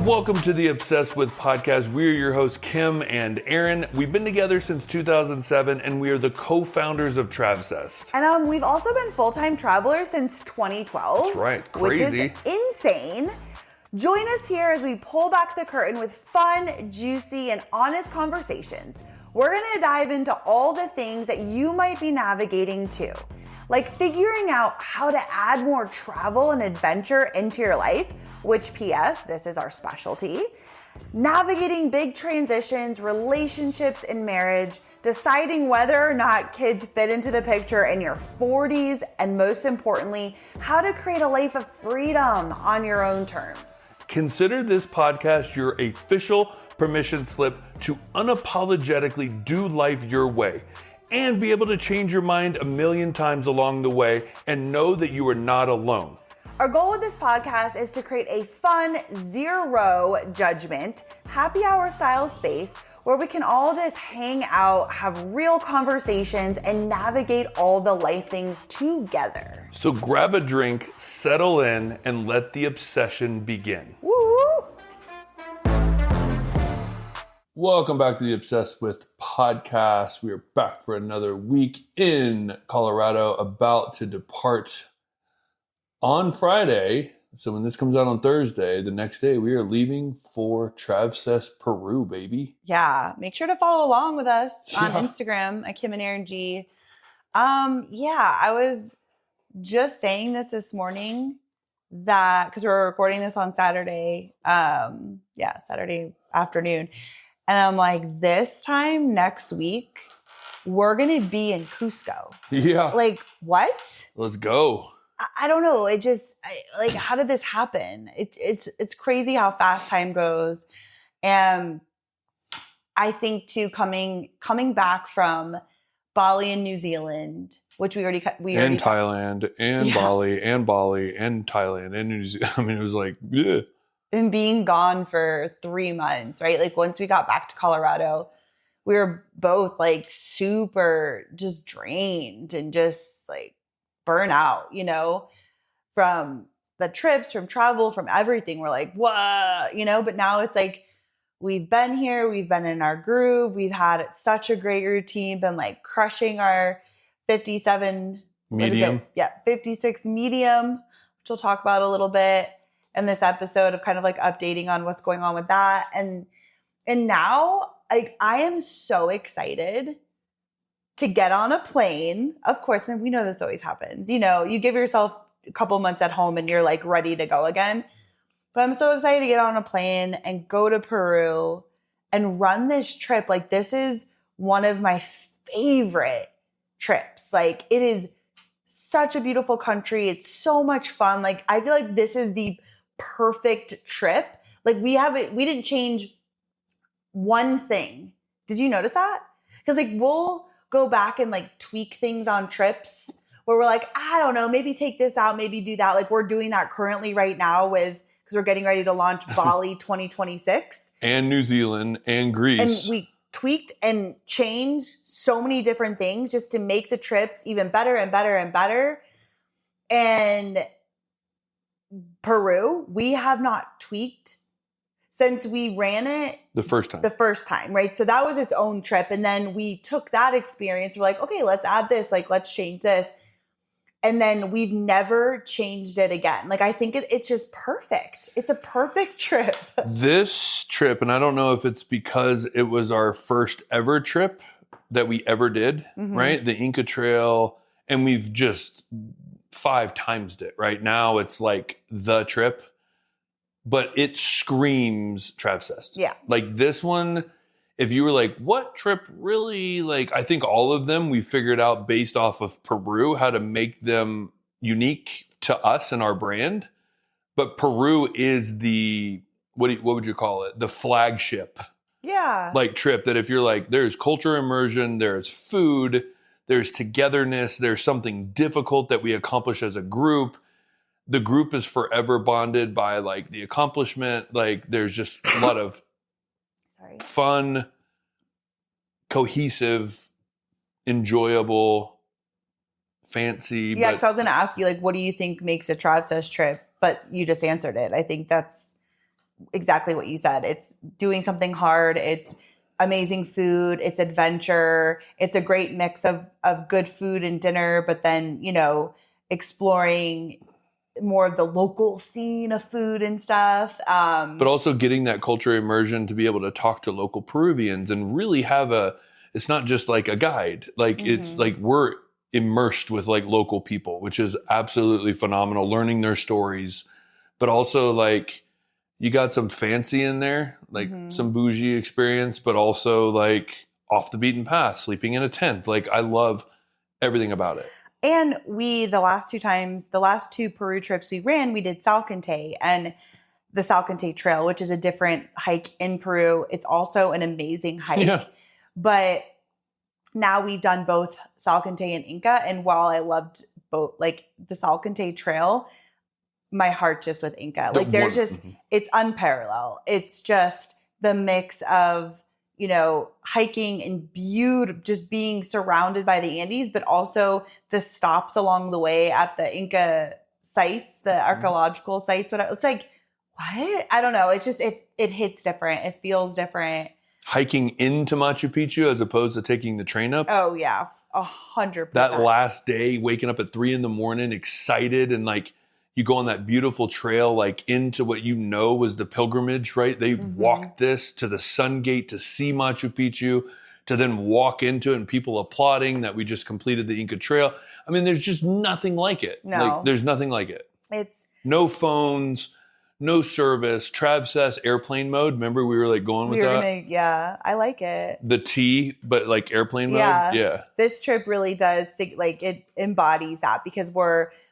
Welcome to the Obsessed With podcast. We're your hosts, Kim and Aaron. We've been together since 2007, and we are the co-founders of Travsessed. And we've also been full-time travelers since 2012. That's right, crazy. Which is insane. Join us here as we pull back the curtain with fun, juicy, and honest conversations. We're gonna dive into all the things that you might be navigating too, like figuring out how to add more travel and adventure into your life, which PS, this is our specialty, navigating big transitions, relationships and marriage, deciding whether or not kids fit into the picture in your 40s, and most importantly, how to create a life of freedom on your own terms. Consider this podcast your official permission slip to unapologetically do life your way and be able to change your mind a million times along the way and know that you are not alone. Our goal with this podcast is to create a fun, zero judgment, happy hour style space where we can all just hang out, have real conversations, and navigate all the life things together. So grab a drink, settle in, and let the obsession begin. Woo! Welcome back to the Obsessed With podcast. We are back for another week in Colorado, about to depart on Friday. So when this comes out on Thursday, the next day, we are leaving for Travsessed Peru, baby. Yeah, make sure to follow along with us on Instagram at Kim and Aaron G. I was just saying this morning that because we're recording this on Saturday, Saturday afternoon. And I'm like, this time next week, we're going to be in Cusco. Yeah. Like, what? Let's go. I don't know. It just, how did this happen? It's crazy how fast time goes. And I think too, coming back from Bali and New Zealand, which we already Thailand and Bali and Thailand and New Zealand. I mean, it was like, yeah. And being gone for 3 months, right? Like once we got back to Colorado, we were both like super just drained and just like burn out, from the trips, from travel, from everything. We're like, what, but now it's like, we've been here, we've been in our groove, we've had such a great routine, been like crushing our 57 medium. 56 medium, which we'll talk about a little bit in this episode of kind of like updating on what's going on with that. And now like I am so excited to get on a plane. Of course, and we know this always happens. You give yourself a couple months at home and you're like ready to go again. But I'm so excited to get on a plane and go to Peru and run this trip. Like this is one of my favorite trips. Like it is such a beautiful country. It's so much fun. Like I feel like this is the perfect trip. Like we didn't change one thing. Did you notice that? Because like we'll go back and like tweak things on trips where we're like, I don't know, maybe take this out, maybe do that. Like we're doing that currently right now because we're getting ready to launch Bali 2026. And New Zealand and Greece. And we tweaked and changed so many different things just to make the trips even better and better and better. And Peru, we have not tweaked since we ran it the first time, right? So that was its own trip. And then we took that experience. We're like, okay, let's add this, like, let's change this. And then we've never changed it again. Like, I think it's just perfect. It's a perfect trip. This trip, and I don't know if it's because it was our first ever trip that we ever did, right? The Inca Trail. And we've just 5 times it. Right now, it's like the trip. But it screams Travsessed. Yeah. Like this one, if you were like, what trip really, like, I think all of them we figured out based off of Peru, how to make them unique to us and our brand. But Peru is the, what would you call it? The flagship. Yeah. Like trip that if you're like, there's culture immersion, there's food, there's togetherness, there's something difficult that we accomplish as a group. The group is forever bonded by like the accomplishment. Like there's just a lot of fun, cohesive, enjoyable, fancy. Yeah, because I was going to ask you, like, what do you think makes a Travsessed trip? But you just answered it. I think that's exactly what you said. It's doing something hard. It's amazing food. It's adventure. It's a great mix of good food and dinner, but then, you know, exploring more of the local scene of food and stuff. But also getting that culture immersion to be able to talk to local Peruvians and really have it's not just like a guide. Like it's like we're immersed with like local people, which is absolutely phenomenal, learning their stories, but also like you got some fancy in there, like some bougie experience, but also like off the beaten path, sleeping in a tent. Like I love everything about it. And the last two Peru trips we ran, we did Salcantay and the Salcantay Trail, which is a different hike in Peru. It's also an amazing hike. Yeah. But now we've done both Salcantay and Inca. And while I loved both, like the Salcantay Trail, my heart just with Inca. Like there's just, it's unparalleled. It's just the mix of, you know, hiking and just being surrounded by the Andes, but also the stops along the way at the Inca sites, the archaeological sites. It's like, what? I don't know. It's just, it hits different. It feels different. Hiking into Machu Picchu as opposed to taking the train up. Oh yeah. 100%. That last day, waking up at 3 a.m, excited, and like you go on that beautiful trail, like into what you know was the pilgrimage, right? They walked this to the Sun Gate to see Machu Picchu, to then walk into it and people applauding that we just completed the Inca Trail. I mean, there's just nothing like it. No. Like, there's nothing like it. It's no phones, no service, Travsessed airplane mode. Remember we were like going with that? Yeah, I like it. The T, but like airplane mode? Yeah. This trip really does, like it embodies that because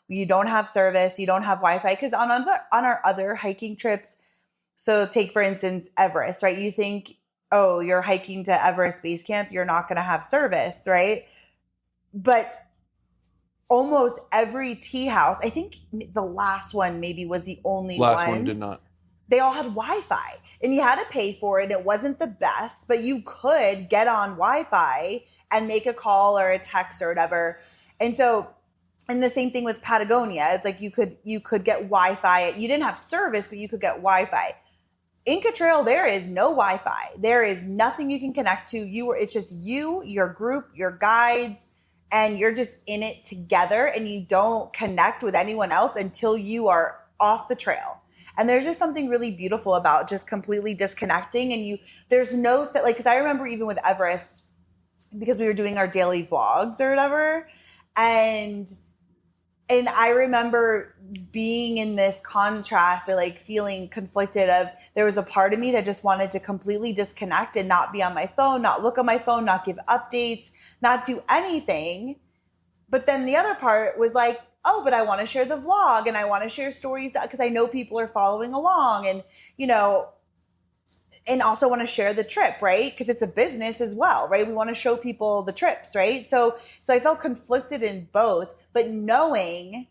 you don't have service, you don't have Wi-Fi. Because on our other hiking trips, so take for instance Everest, right? You think, oh, you're hiking to Everest Base Camp, you're not going to have service, right? But almost every tea house, I think the last one maybe was the only one. Last one did not. They all had Wi-Fi and you had to pay for it. It wasn't the best, but you could get on Wi-Fi and make a call or a text or whatever. And the same thing with Patagonia. It's like you could get Wi-Fi. You didn't have service, but you could get Wi-Fi. Inca Trail, there is no Wi-Fi. There is nothing you can connect to. It's just you, your group, your guides, and you're just in it together and you don't connect with anyone else until you are off the trail. And there's just something really beautiful about just completely disconnecting. And there's no set, like, because I remember even with Everest, because we were doing our daily vlogs or whatever, and I remember being in this contrast or like feeling conflicted of there was a part of me that just wanted to completely disconnect and not be on my phone, not look at my phone, not give updates, not do anything. But then the other part was like, oh, but I want to share the vlog and I want to share stories because I know people are following along and, you know, and also want to share the trip, right? Because it's a business as well, right? We want to show people the trips, right? So I felt conflicted in both, but knowing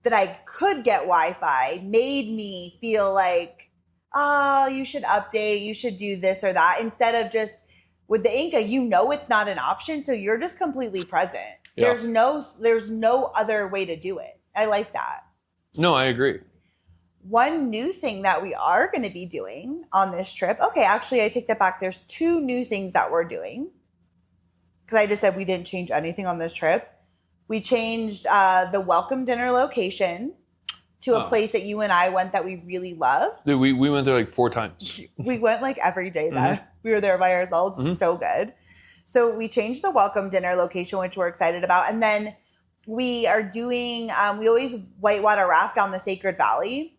that I could get Wi-Fi made me feel like, oh, you should update, you should do this or that. Instead of just with the Inca, you know it's not an option, so you're just completely present. Yeah. There's no other way to do it. I like that. No, I agree. One new thing that we are going to be doing on this trip. Okay, actually, I take that back. There's 2 new things that we're doing. Because I just said we didn't change anything on this trip. We changed the welcome dinner location to a place that you and I went that we really loved. Dude, we went there like 4 times. We went like every day that we were there by ourselves. So good. So we changed the welcome dinner location, which we're excited about. And then we are doing, we always whitewater raft down the Sacred Valley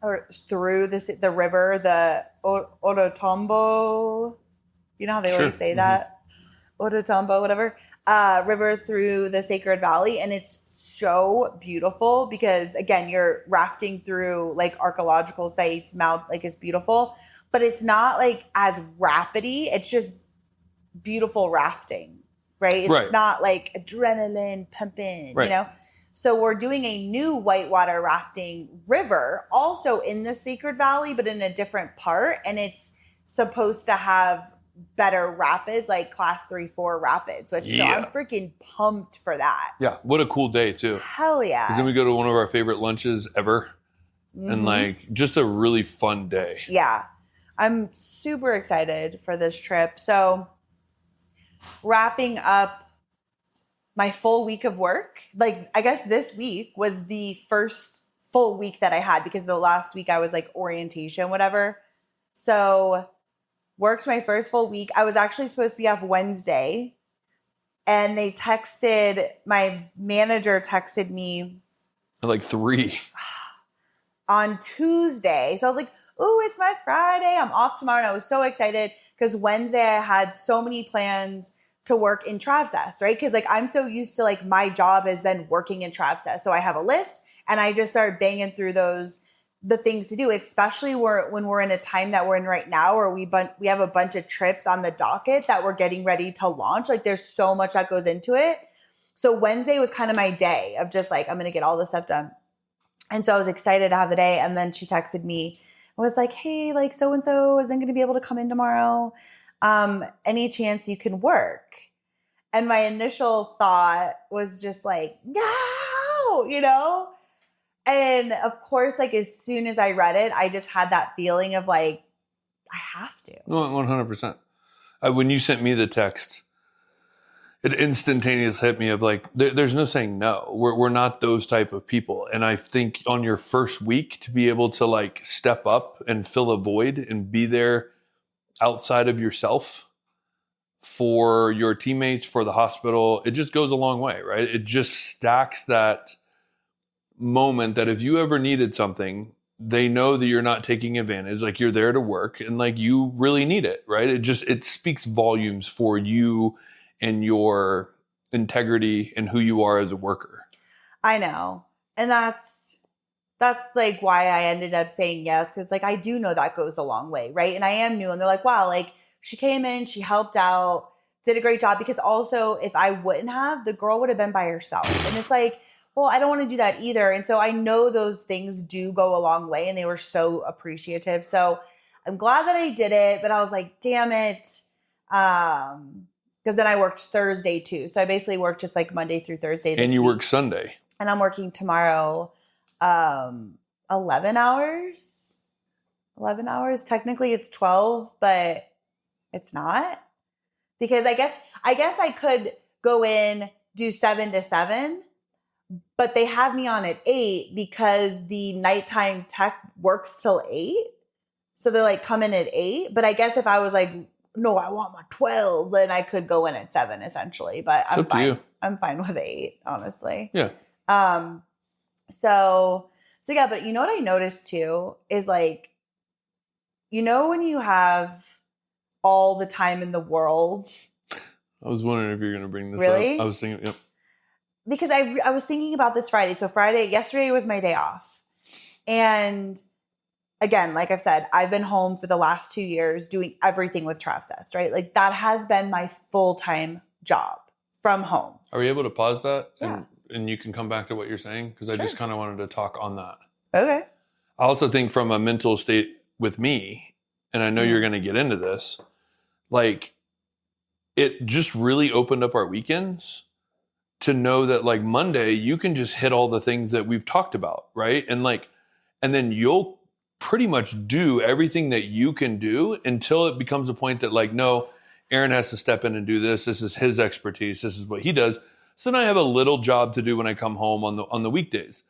or through the river, the Orotombo. You know how they always say that? Orotombo, whatever. River through the Sacred Valley. And it's so beautiful because, again, you're rafting through like archaeological sites, like it's beautiful. But it's not like as rapidy. It's just beautiful rafting, right? It's not like adrenaline pumping, you know? So we're doing a new whitewater rafting river also in the Sacred Valley, but in a different part. And it's supposed to have better rapids, like class 3-4 rapids, which so I'm freaking pumped for that. Yeah. What a cool day too. Hell yeah. Because then we go to one of our favorite lunches ever. and like just a really fun day. Yeah. I'm super excited for this trip. So wrapping up my full week of work, like I guess this week was the first full week that I had because the last week I was like orientation, whatever. So worked my first full week. I was actually supposed to be off Wednesday, and my manager texted me At like 3. on Tuesday. So I was like, oh, it's my Friday. I'm off tomorrow. And I was so excited because Wednesday I had so many plans to work in Travsessed, right? Because like I'm so used to like my job has been working in Travsessed. So I have a list and I just started banging through the things to do, especially when we're in a time that we're in right now where we have a bunch of trips on the docket that we're getting ready to launch. Like there's so much that goes into it. So Wednesday was kind of my day of just like, I'm going to get all this stuff done. And so I was excited to have the day. And then she texted me and was like, hey, like so-and-so isn't going to be able to come in tomorrow. Any chance you can work? And my initial thought was just like, no, you know? And of course, like as soon as I read it, I just had that feeling of like, I have to. 100%. When you sent me the text, it instantaneously hit me of like, there's no saying no. We're not those type of people. And I think on your first week to be able to like step up and fill a void and be there outside of yourself for your teammates, for the hospital, it just goes a long way, right? It just stacks that moment that if you ever needed something, they know that you're not taking advantage, like you're there to work and like you really need it, right? It speaks volumes for you and your integrity and who you are as a worker. I know. And that's like why I ended up saying yes. Cause like, I do know that goes a long way. Right. And I am new and they're like, wow, like she came in, she helped out, did a great job. Because also if I wouldn't have, the girl would have been by herself. And it's like, well, I don't want to do that either. And so I know those things do go a long way and they were so appreciative. So I'm glad that I did it, but I was like, damn it. Because then I worked Thursday too. So I basically worked just like Monday through Thursday this And you week. work Sunday. And I'm working tomorrow 11 hours. 11 hours. Technically it's 12, but it's not. Because I guess I could go in, do 7 to 7, but they have me on at 8 because the nighttime tech works till 8. So they're like, come in at 8. But I guess if I was like, no, I want my 12, then I could go in at 7 essentially. But I'm fine. I'm fine with 8, honestly. Yeah. So yeah, but you know what I noticed too is like, you know, when you have all the time in the world. I was wondering if you're going to bring this really? up. I was thinking, yep. Because I was thinking about this Friday. So yesterday was my day off. And again, like I've said, I've been home for the last 2 years doing everything with Travsessed, right? Like that has been my full-time job from home. Are we able to pause that? Yeah. And you can come back to what you're saying? Because I just kind of wanted to talk on that. Okay. I also think from a mental state with me, and I know you're going to get into this, like it just really opened up our weekends to know that like Monday, you can just hit all the things that we've talked about, right? And then you'll pretty much do everything that you can do until it becomes a point that like, no, Aaron has to step in and do this. This is his expertise. This is what he does. So then I have a little job to do when I come home on the weekdays.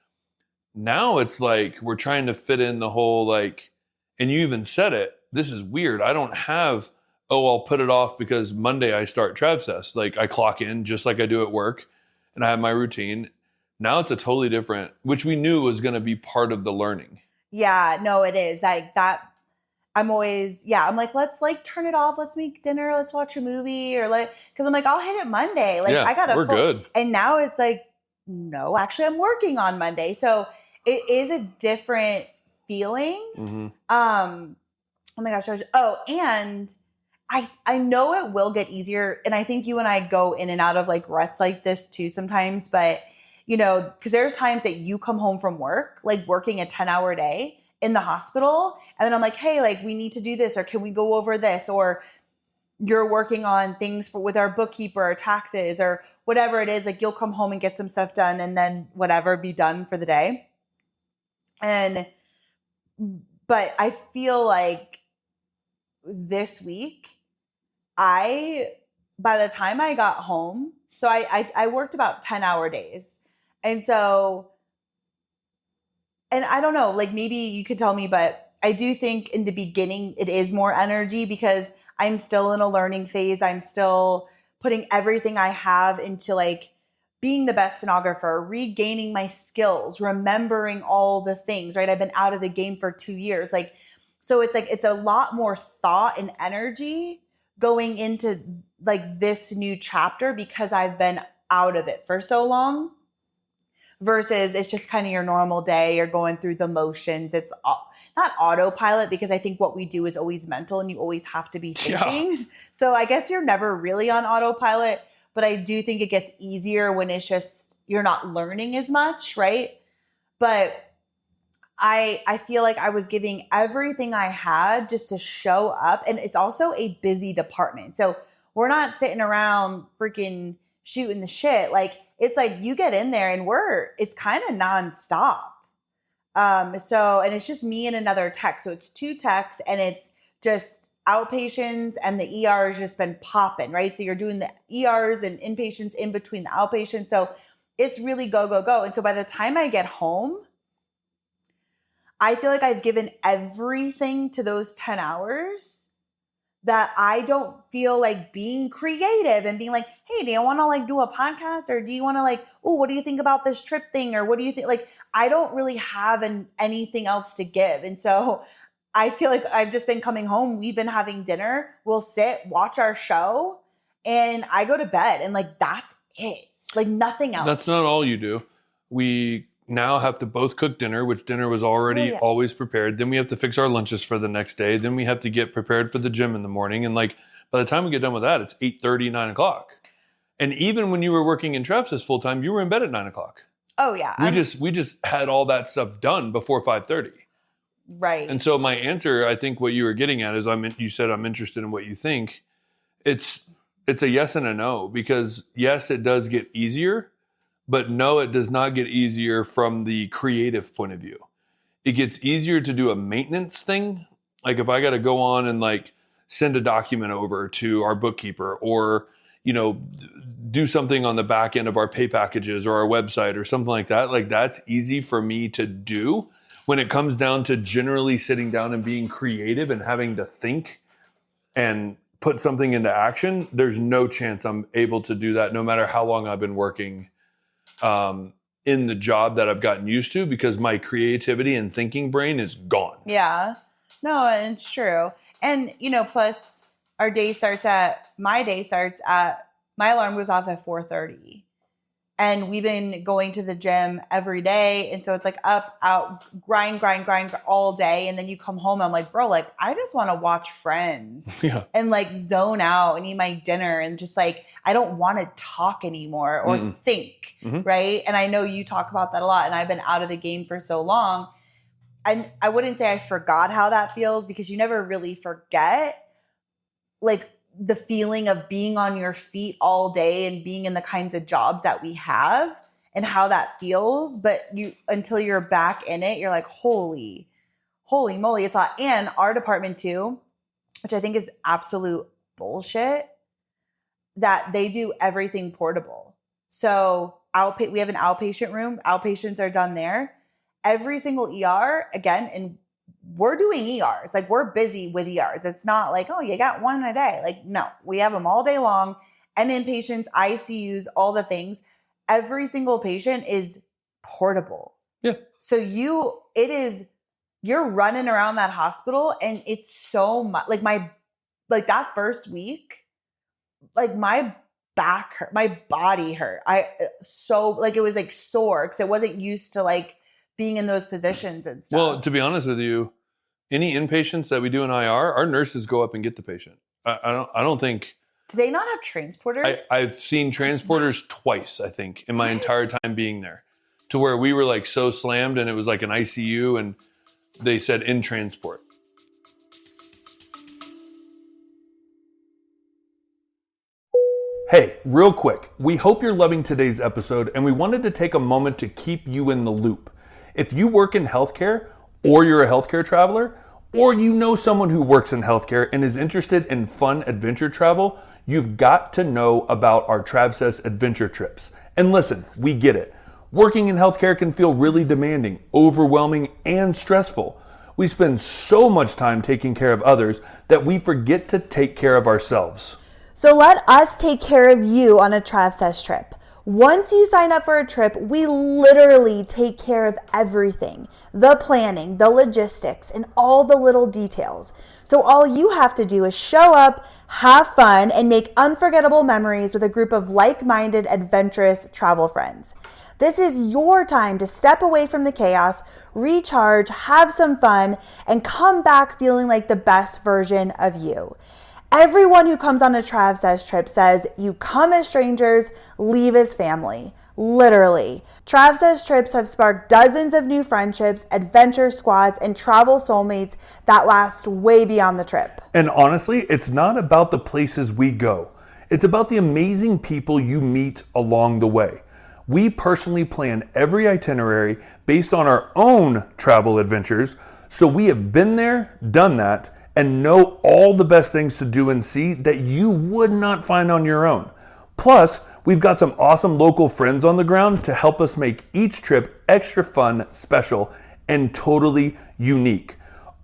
Now it's like we're trying to fit in the whole like, and you even said it, this is weird. I don't have, I'll put it off because Monday I start Travsessed. Like I clock in just like I do at work and I have my routine. Now it's a totally different, which we knew was going to be part of the learning. Yeah, no, it is like that. I'm like, let's like turn it off. Let's make dinner. Let's watch a movie or like, cause I'm like, I'll hit it Monday. Like I got we're good. And now it's like, no, actually I'm working on Monday. So it is a different feeling. Mm-hmm. Oh my gosh. And I know it will get easier. And I think you and I go in and out of like ruts like this too sometimes, but you know, cause there's times that you come home from work, like working a 10-hour day in the hospital. And then I'm like, hey, like we need to do this, or can we go over this? Or you're working on things with our bookkeeper or taxes or whatever it is. Like you'll come home and get some stuff done and then whatever, be done for the day. And But I feel like this week, by the time I got home, so I worked about 10-hour days. And so, and I don't know, like maybe you could tell me, but I do think in the beginning it is more energy because I'm still in a learning phase. I'm still putting everything I have into like being the best stenographer, regaining my skills, remembering all the things, right? I've been out of the game for 2 years. Like, so it's like, it's a lot more thought and energy going into like this new chapter because I've been out of it for so long versus it's just kind of your normal day. You're going through the motions. It's not autopilot because I think what we do is always mental and you always have to be thinking. Yeah. So I guess you're never really on autopilot. But I do think it gets easier when it's just, you're not learning as much, right? But I feel like I was giving everything I had just to show up. And it's also a busy department. So we're not sitting around freaking shooting the shit. Like, it's like you get in there and it's kind of nonstop. And it's just me and another tech. So it's 2 techs and it's just outpatients and the ER has just been popping, right? So you're doing the ERs and inpatients in between the outpatients. So it's really go, go, go. And so by the time I get home, I feel like I've given everything to those 10 hours that I don't feel like being creative and being like, hey, do you want to like do a podcast? Or do you want to like, oh, what do you think about this trip thing? Or what do you think? Like, I don't really have anything else to give. And so I feel like I've just been coming home. We've been having dinner. We'll sit, watch our show, and I go to bed. And like, that's it. Like nothing else. That's not all you do. We now have to both cook dinner, which dinner was already always prepared. Then we have to fix our lunches for the next day. Then we have to get prepared for the gym in the morning. And like, by the time we get done with that, it's 8:30, 9 o'clock. And even when you were working in Travsessed full time, you were in bed at 9 o'clock. Oh yeah. We just had all that stuff done before 5:30. Right. And so my answer, I think what you were getting at is you said, I'm interested in what you think. It's a yes and a no, because yes, it does get easier, but no, it does not get easier from the creative point of view. It gets easier to do a maintenance thing. Like if I got to go on and like send a document over to our bookkeeper or, do something on the back end of our pay packages or our website or something like that. Like that's easy for me to do. When it comes down to generally sitting down and being creative and having to think and put something into action, there's no chance I'm able to do that no matter how long I've been working in the job that I've gotten used to, because my creativity and thinking brain is gone. Yeah. No, it's true. And, plus my day starts at, my alarm goes off at 4:30. And we've been going to the gym every day. And so it's like up, out, grind all day. And then you come home, I'm like, bro, like, I just want to watch Friends and like zone out and eat my dinner. And just like, I don't want to talk anymore or think, right? And I know you talk about that a lot. And I've been out of the game for so long. And I wouldn't say I forgot how that feels, because you never really forget like the feeling of being on your feet all day and being in the kinds of jobs that we have and how that feels. But until you're back in it, you're like, holy moly, it's a lot. And our department too, which I think is absolute bullshit, that they do everything portable. So we have an outpatient room. Outpatients are done there. Every single ER, again, and we're doing ERs. Like we're busy with ERs. It's not like, oh, you got one a day. Like, no, we have them all day long. And inpatients, ICUs, all the things. Every single patient is portable. Yeah. So you're running around that hospital and it's so much like that first week, like my back hurt, my body hurt. It was like sore because it wasn't used to like being in those positions and stuff. Well, to be honest with you, any inpatients that we do in IR, our nurses go up and get the patient. I don't think. Do they not have transporters? I've seen transporters twice, I think, in my entire time being there, to where we were like so slammed and it was like an ICU and they said in transport. Hey, real quick, we hope you're loving today's episode and we wanted to take a moment to keep you in the loop. If you work in healthcare or you're a healthcare traveler, or you know someone who works in healthcare and is interested in fun adventure travel, you've got to know about our Travsessed Adventure Trips. And listen, we get it. Working in healthcare can feel really demanding, overwhelming, and stressful. We spend so much time taking care of others that we forget to take care of ourselves. So let us take care of you on a Travsessed trip. Once you sign up for a trip, we literally take care of everything. The planning, the logistics, and all the little details. So all you have to do is show up, have fun, and make unforgettable memories with a group of like-minded, adventurous travel friends. This is your time to step away from the chaos, recharge, have some fun, and come back feeling like the best version of you. Everyone who comes on a Travsessed trip says you come as strangers, leave as family. Literally. Travsessed trips have sparked dozens of new friendships, adventure squads, and travel soulmates that last way beyond the trip. And honestly, it's not about the places we go. It's about the amazing people you meet along the way. We personally plan every itinerary based on our own travel adventures, so we have been there, done that, and know all the best things to do and see that you would not find on your own. Plus, we've got some awesome local friends on the ground to help us make each trip extra fun, special, and totally unique.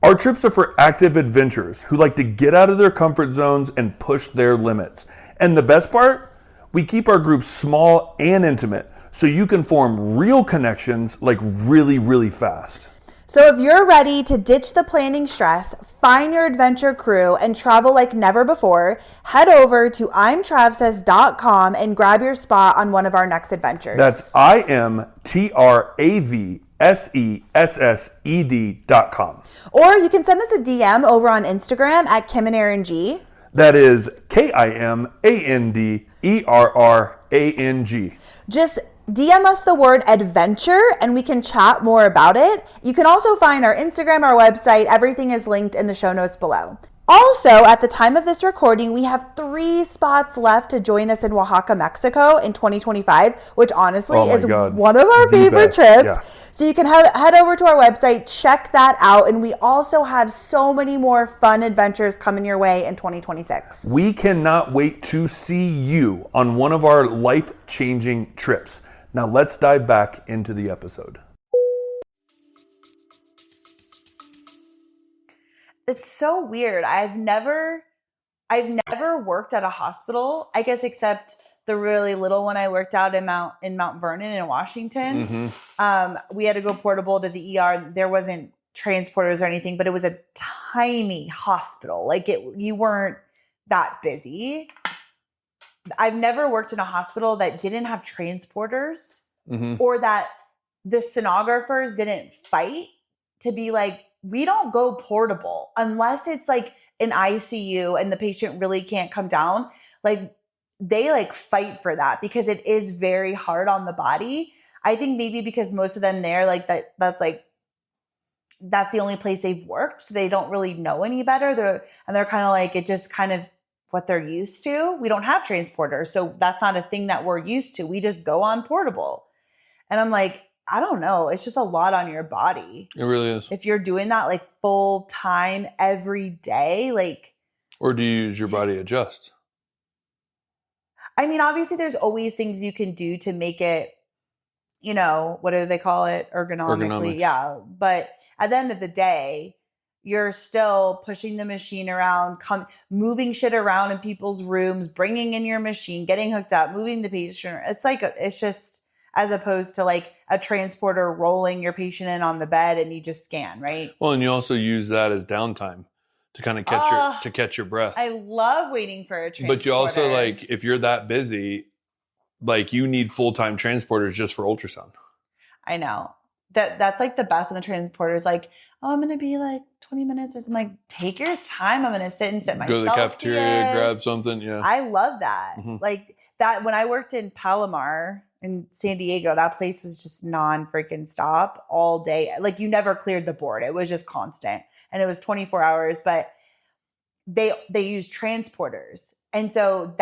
Our trips are for active adventurers who like to get out of their comfort zones and push their limits. And the best part? We keep our groups small and intimate so you can form real connections like really, really fast. So if you're ready to ditch the planning stress, find your adventure crew, and travel like never before, head over to imtravsessed.com and grab your spot on one of our next adventures. That's imtravsessed.com. Or you can send us a DM over on Instagram at Kim and Aaron G. That is KIMANDERRANG. Just DM us the word adventure and we can chat more about it. You can also find our Instagram, our website. Everything is linked in the show notes below. Also, at the time of this recording, we have 3 spots left to join us in Oaxaca, Mexico in 2025, which honestly is one of our favorite trips. Yeah. So you can head over to our website, check that out. And we also have so many more fun adventures coming your way in 2026. We cannot wait to see you on one of our life-changing trips. Now let's dive back into the episode. It's so weird. I've never worked at a hospital, I guess, except the really little one I worked out in Mount Vernon in Washington. Mm-hmm. We had to go portable to the ER. There wasn't transporters or anything, but it was a tiny hospital. Like you weren't that busy. I've never worked in a hospital that didn't have transporters, mm-hmm. or that the sonographers didn't fight to be like, we don't go portable unless it's like an ICU and the patient really can't come down. Like they like fight for that because it is very hard on the body. I think maybe because most of them there, like that's the only place they've worked. So they don't really know any better. They're kind of like, it just kind of what they're used to. We don't have transporters. So that's not a thing that we're used to. We just go on portable. And I'm like, I don't know. It's just a lot on your body. It really is. If you're doing that like full time every day, like. Or do you use your body adjust? I mean, obviously there's always things you can do to make it, you know, what do they call it? Ergonomically. Yeah. But at the end of the day, you're still pushing the machine around, moving shit around in people's rooms, bringing in your machine, getting hooked up, moving the patient. It's like, it's just as opposed to like a transporter rolling your patient in on the bed and you just scan, right? Well, and you also use that as downtime to kind of catch your breath. I love waiting for a transporter. But you also like, if you're that busy, like you need full-time transporters just for ultrasound. I know. That's like the best in the transporters. Like, oh, I'm going to be like 20 minutes or something. Like, take your time. I'm going to sit and sit myself. Go to the cafeteria, grab something. Yeah. I love that. Mm-hmm. Like that when I worked in Palomar in San Diego, that place was just non-freaking stop all day. Like you never cleared the board. It was just constant. And it was 24 hours, but they used transporters. And so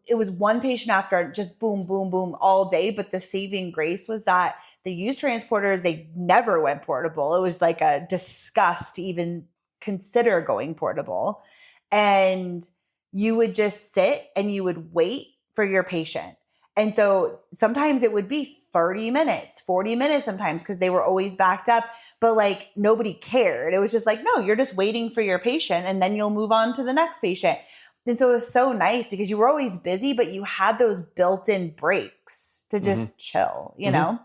it was one patient after, just boom, boom, boom all day. But the saving grace was that They used transporters. They never went portable. It was like a disgust to even consider going portable. And you would just sit and you would wait for your patient. And so sometimes it would be 30 minutes, 40 minutes sometimes, because they were always backed up, but like nobody cared. It was just like, no, you're just waiting for your patient and then you'll move on to the next patient. And so it was so nice because you were always busy, but you had those built-in breaks to just chill, you know,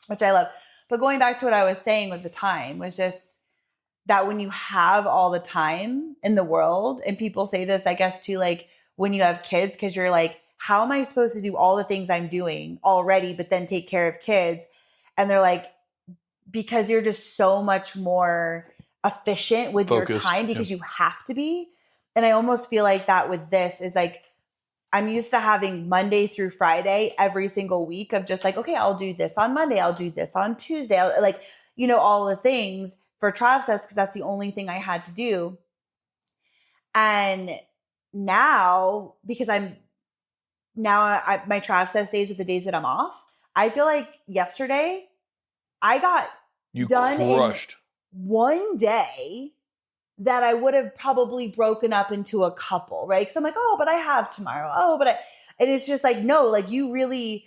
which I love. But going back to what I was saying with the time was just that when you have all the time in the world, and people say this, I guess, too, like when you have kids, because you're like, how am I supposed to do all the things I'm doing already, but then take care of kids? And they're like, because you're just so much more efficient with your time because you have to be. And I almost feel like that with this is like, I'm used to having Monday through Friday every single week of just like, okay, I'll do this on Monday. I'll do this on Tuesday. Like, you know, all the things for Travsessed because that's the only thing I had to do. And now, because my Travsessed days are the days that I'm off. I feel like yesterday I got done in one day that I would have probably broken up into a couple, right? Because I'm like, oh, but I have tomorrow. And it's just like, no, like you really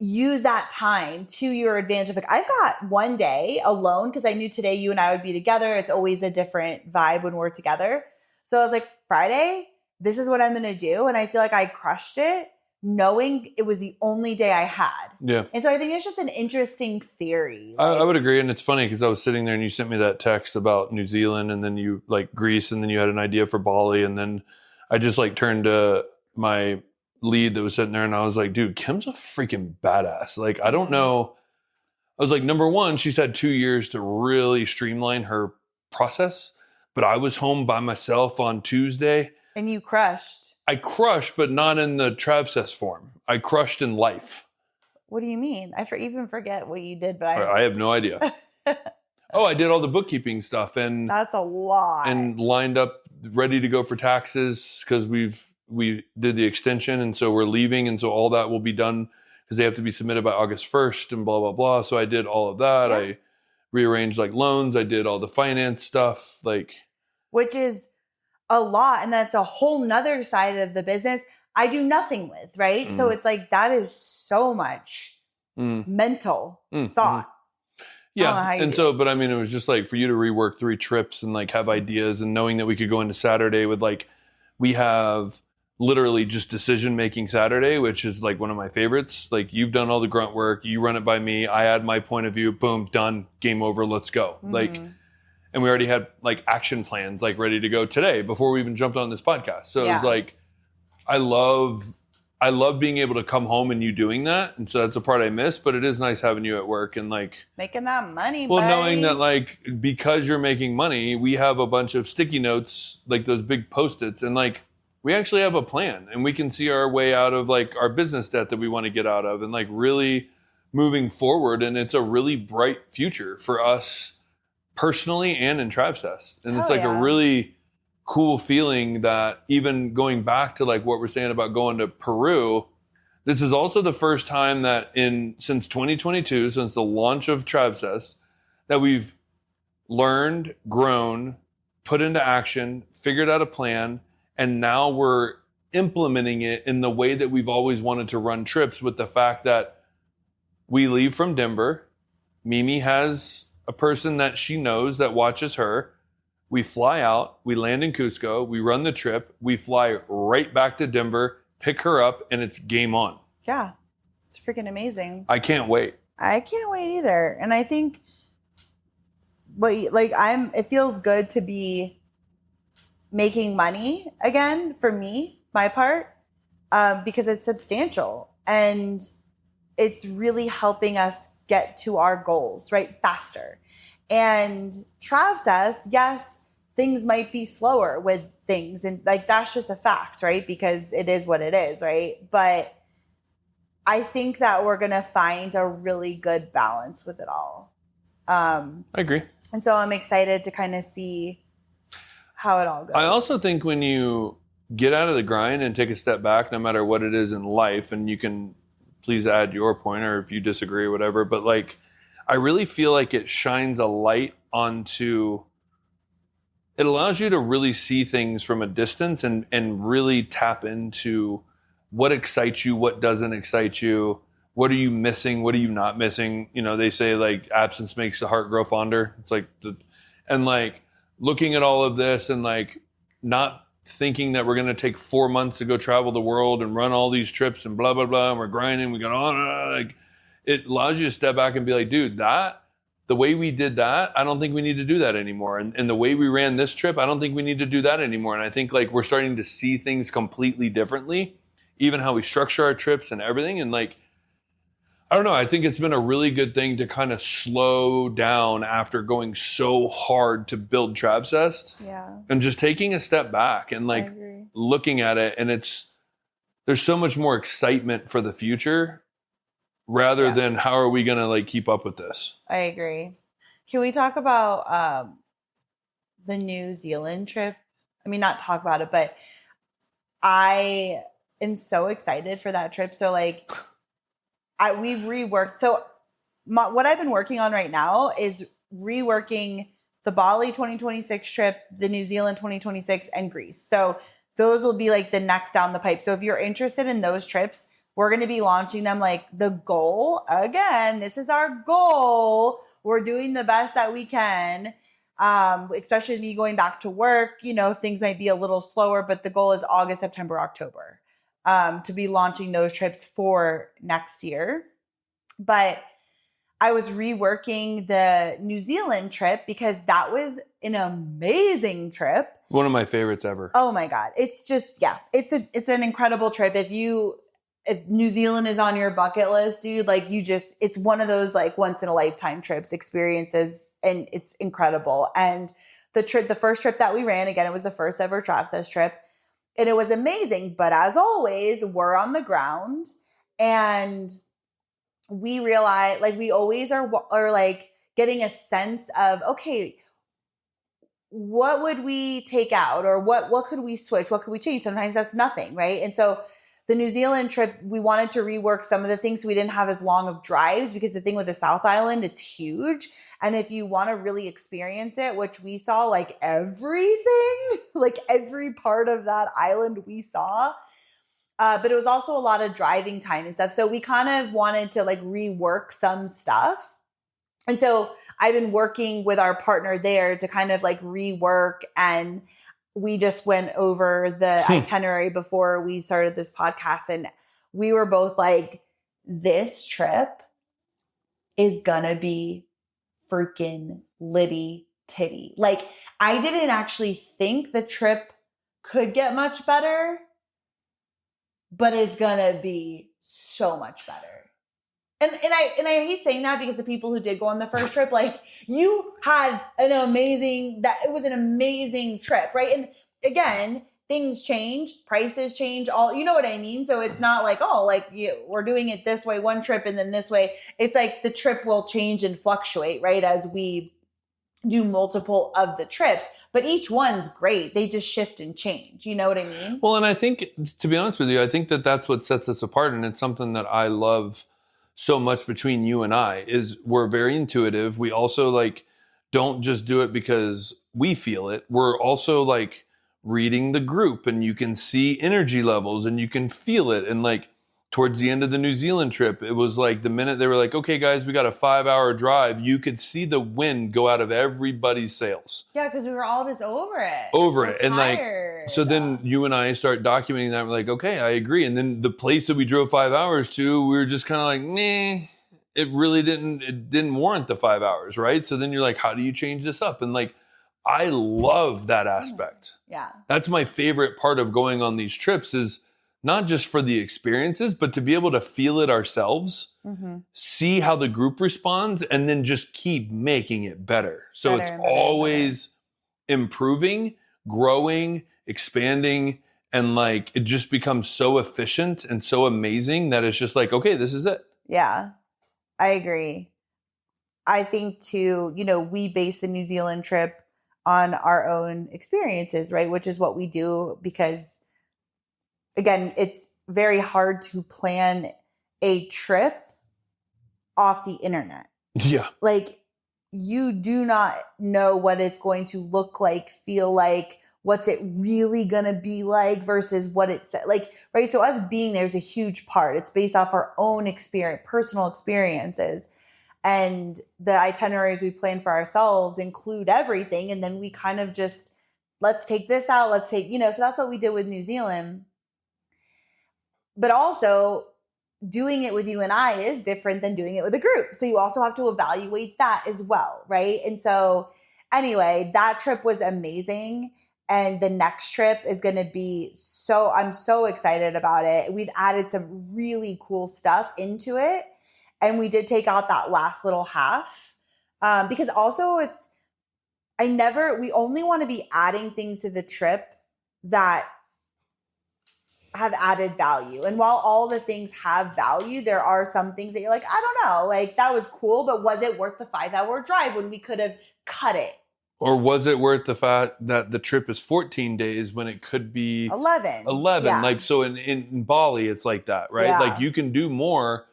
use that time to your advantage. Of like, I've got one day alone because I knew today you and I would be together. It's always a different vibe when we're together. So I was like, Friday, this is what I'm going to do. And I feel like I crushed it knowing it was the only day I had. Yeah. And so I think it's just an interesting theory. I would agree. And it's funny because I was sitting there and you sent me that text about New Zealand and then you like Greece and then you had an idea for Bali. And then I just like turned to my lead that was sitting there and I was like, dude, Kim's a freaking badass. Like, I don't know. I was like, number one, she's had 2 years to really streamline her process. But I was home by myself on Tuesday. And you crushed. I crushed, but not in the Travsessed form. I crushed in life. What do you mean? I even forget what you did, but I have no idea. Oh, I did all the bookkeeping stuff and that's a lot. And lined up ready to go for taxes because we did the extension and so we're leaving and so all that will be done because they have to be submitted by August 1st and blah blah blah. So I did all of that. Yeah. I rearranged like loans. I did all the finance stuff, like which is a lot, and that's a whole nother side of the business I do nothing with, right? Mm. So it's like that is so much mental thought. Yeah. And so, but I mean, it was just like for you to rework 3 trips and like have ideas and knowing that we could go into Saturday with like, we have literally just decision making Saturday, which is like one of my favorites. Like you've done all the grunt work, you run it by me. I add my point of view, boom, done, game over. Let's go. Like, and we already had like action plans, like ready to go today before we even jumped on this podcast. So it was like, I love being able to come home and you doing that. And so that's a part I miss, but it is nice having you at work and like making that money. Well, knowing that like, because you're making money, we have a bunch of sticky notes, like those big Post-its. And like, we actually have a plan and we can see our way out of like our business debt that we want to get out of and like really moving forward. And it's a really bright future for us personally and in Travsessed. And it's like a really cool feeling that even going back to like what we're saying about going to Peru, this is also the first time that since 2022, since the launch of Travsessed, that we've learned, grown, put into action, figured out a plan, and now we're implementing it in the way that we've always wanted to run trips with the fact that we leave from Denver. Mimi has a person that she knows that watches her. We fly out, we land in Cusco, we run the trip, we fly right back to Denver, pick her up, and it's game on. Yeah, it's freaking amazing. I can't wait. I can't wait either. And I think, it feels good to be making money again for me, my part, because it's substantial and it's really helping us get to our goals, right? Faster. And Travsessed, yes, things might be slower with things. And like, that's just a fact, right? Because it is what it is, right? But I think that we're going to find a really good balance with it all. I agree. And so I'm excited to kind of see how it all goes. I also think when you get out of the grind and take a step back, no matter what it is in life, and you can please add your point or if you disagree or whatever. But like, I really feel like it shines a light onto, it allows you to really see things from a distance and really tap into what excites you, what doesn't excite you, what are you missing, what are you not missing. You know, they say like absence makes the heart grow fonder. It's like and like looking at all of this and like not thinking that we're going to take 4 months to go travel the world and run all these trips and blah blah blah, and we're grinding, we got on, like it allows you to step back and be like, dude, the way we did that, I don't think we need to do that anymore. And the way we ran this trip, I don't think we need to do that anymore. And I think like we're starting to see things completely differently, even how we structure our trips and everything. And like, I don't know, I think it's been a really good thing to kind of slow down after going so hard to build Travsessed. Yeah. And just taking a step back and like looking at it. And there's so much more excitement for the future rather than how are we going to like keep up with this? I agree. Can we talk about the New Zealand trip? I mean, not talk about it, but I am so excited for that trip. So like we've reworked. So what I've been working on right now is reworking the Bali 2026 trip, the New Zealand 2026 and Greece. So those will be like the next down the pipe. So if you're interested in those trips, we're going to be launching them. Like the goal, again, this is our goal. We're doing the best that we can, especially me going back to work. You know, things might be a little slower, but the goal is August, September, October to be launching those trips for next year. But I was reworking the New Zealand trip because that was an amazing trip. One of my favorites ever. Oh my God. It's just, it's an incredible trip. If New Zealand is on your bucket list, dude, like it's one of those like once in a lifetime trips, experiences, and it's incredible. And the first trip that we ran, again, it was the first ever Travsessed trip, and it was amazing. But as always, we're on the ground, and we realize like we always are like getting a sense of, okay, what would we take out, or what could we switch? What could we change? Sometimes that's nothing, right? And so the New Zealand trip, we wanted to rework some of the things so we didn't have as long of drives, because the thing with the South Island, it's huge. And if you want to really experience it, which we saw like everything, like every part of that island we saw, but it was also a lot of driving time and stuff. So we kind of wanted to like rework some stuff. And so I've been working with our partner there to kind of like rework, and we just went over the itinerary before we started this podcast, and we were both like, this trip is gonna be freaking litty titty. Like, I didn't actually think the trip could get much better, but it's gonna be so much better. And I hate saying that, because the people who did go on the first trip, like, you had it was an amazing trip, right? And again, things change, prices change, you know what I mean? So it's not like, oh, like we're doing it this way one trip and then this way. It's like the trip will change and fluctuate, right? As we do multiple of the trips, but each one's great. They just shift and change. You know what I mean? Well, and I think, to be honest with you, I think that that's what sets us apart. And it's something that I love so much between you and I, is we're very intuitive. We also like don't just do it because we feel it. We're also like reading the group, and you can see energy levels and you can feel it. And like towards the end of the New Zealand trip, it was like the minute they were like, okay, guys, we got a 5-hour drive, you could see the wind go out of everybody's sails. Yeah, because we were all just over it. We're and tired. Like, so then you and I start documenting that. We're like, okay, I agree. And then the place that we drove 5 hours to, we were just kind of like, nah, it didn't warrant the 5 hours, right? So then you're like, how do you change this up? And like, I love that aspect. Yeah. That's my favorite part of going on these trips, is not just for the experiences, but to be able to feel it ourselves, see how the group responds, and then just keep making it better. So it's always improving, growing, expanding, and like it just becomes so efficient and so amazing that it's just like, okay, this is it. Yeah, I agree. I think too, we base the New Zealand trip on our own experiences, right? Which is what we do, because again, it's very hard to plan a trip off the internet. Yeah. Like, you do not know what it's going to look like, feel like, what's it really going to be like versus what it's like, right? So us being there is a huge part. It's based off our own experience, personal experiences. And the itineraries we plan for ourselves include everything. And then we kind of just, let's take this out. Let's take, so that's what we did with New Zealand. But also, doing it with you and I is different than doing it with a group. So you also have to evaluate that as well, right? And so anyway, that trip was amazing. And the next trip is going to be I'm so excited about it. We've added some really cool stuff into it. And we did take out that last little half because also we only want to be adding things to the trip that have added value. And while all the things have value, there are some things that you're like, I don't know, like that was cool, but was it worth the 5-hour drive when we could have cut it? Or was it worth the fact that the trip is 14 days when it could be 11? Yeah. Like, so in Bali, it's like that, right? Yeah. Like you can do more,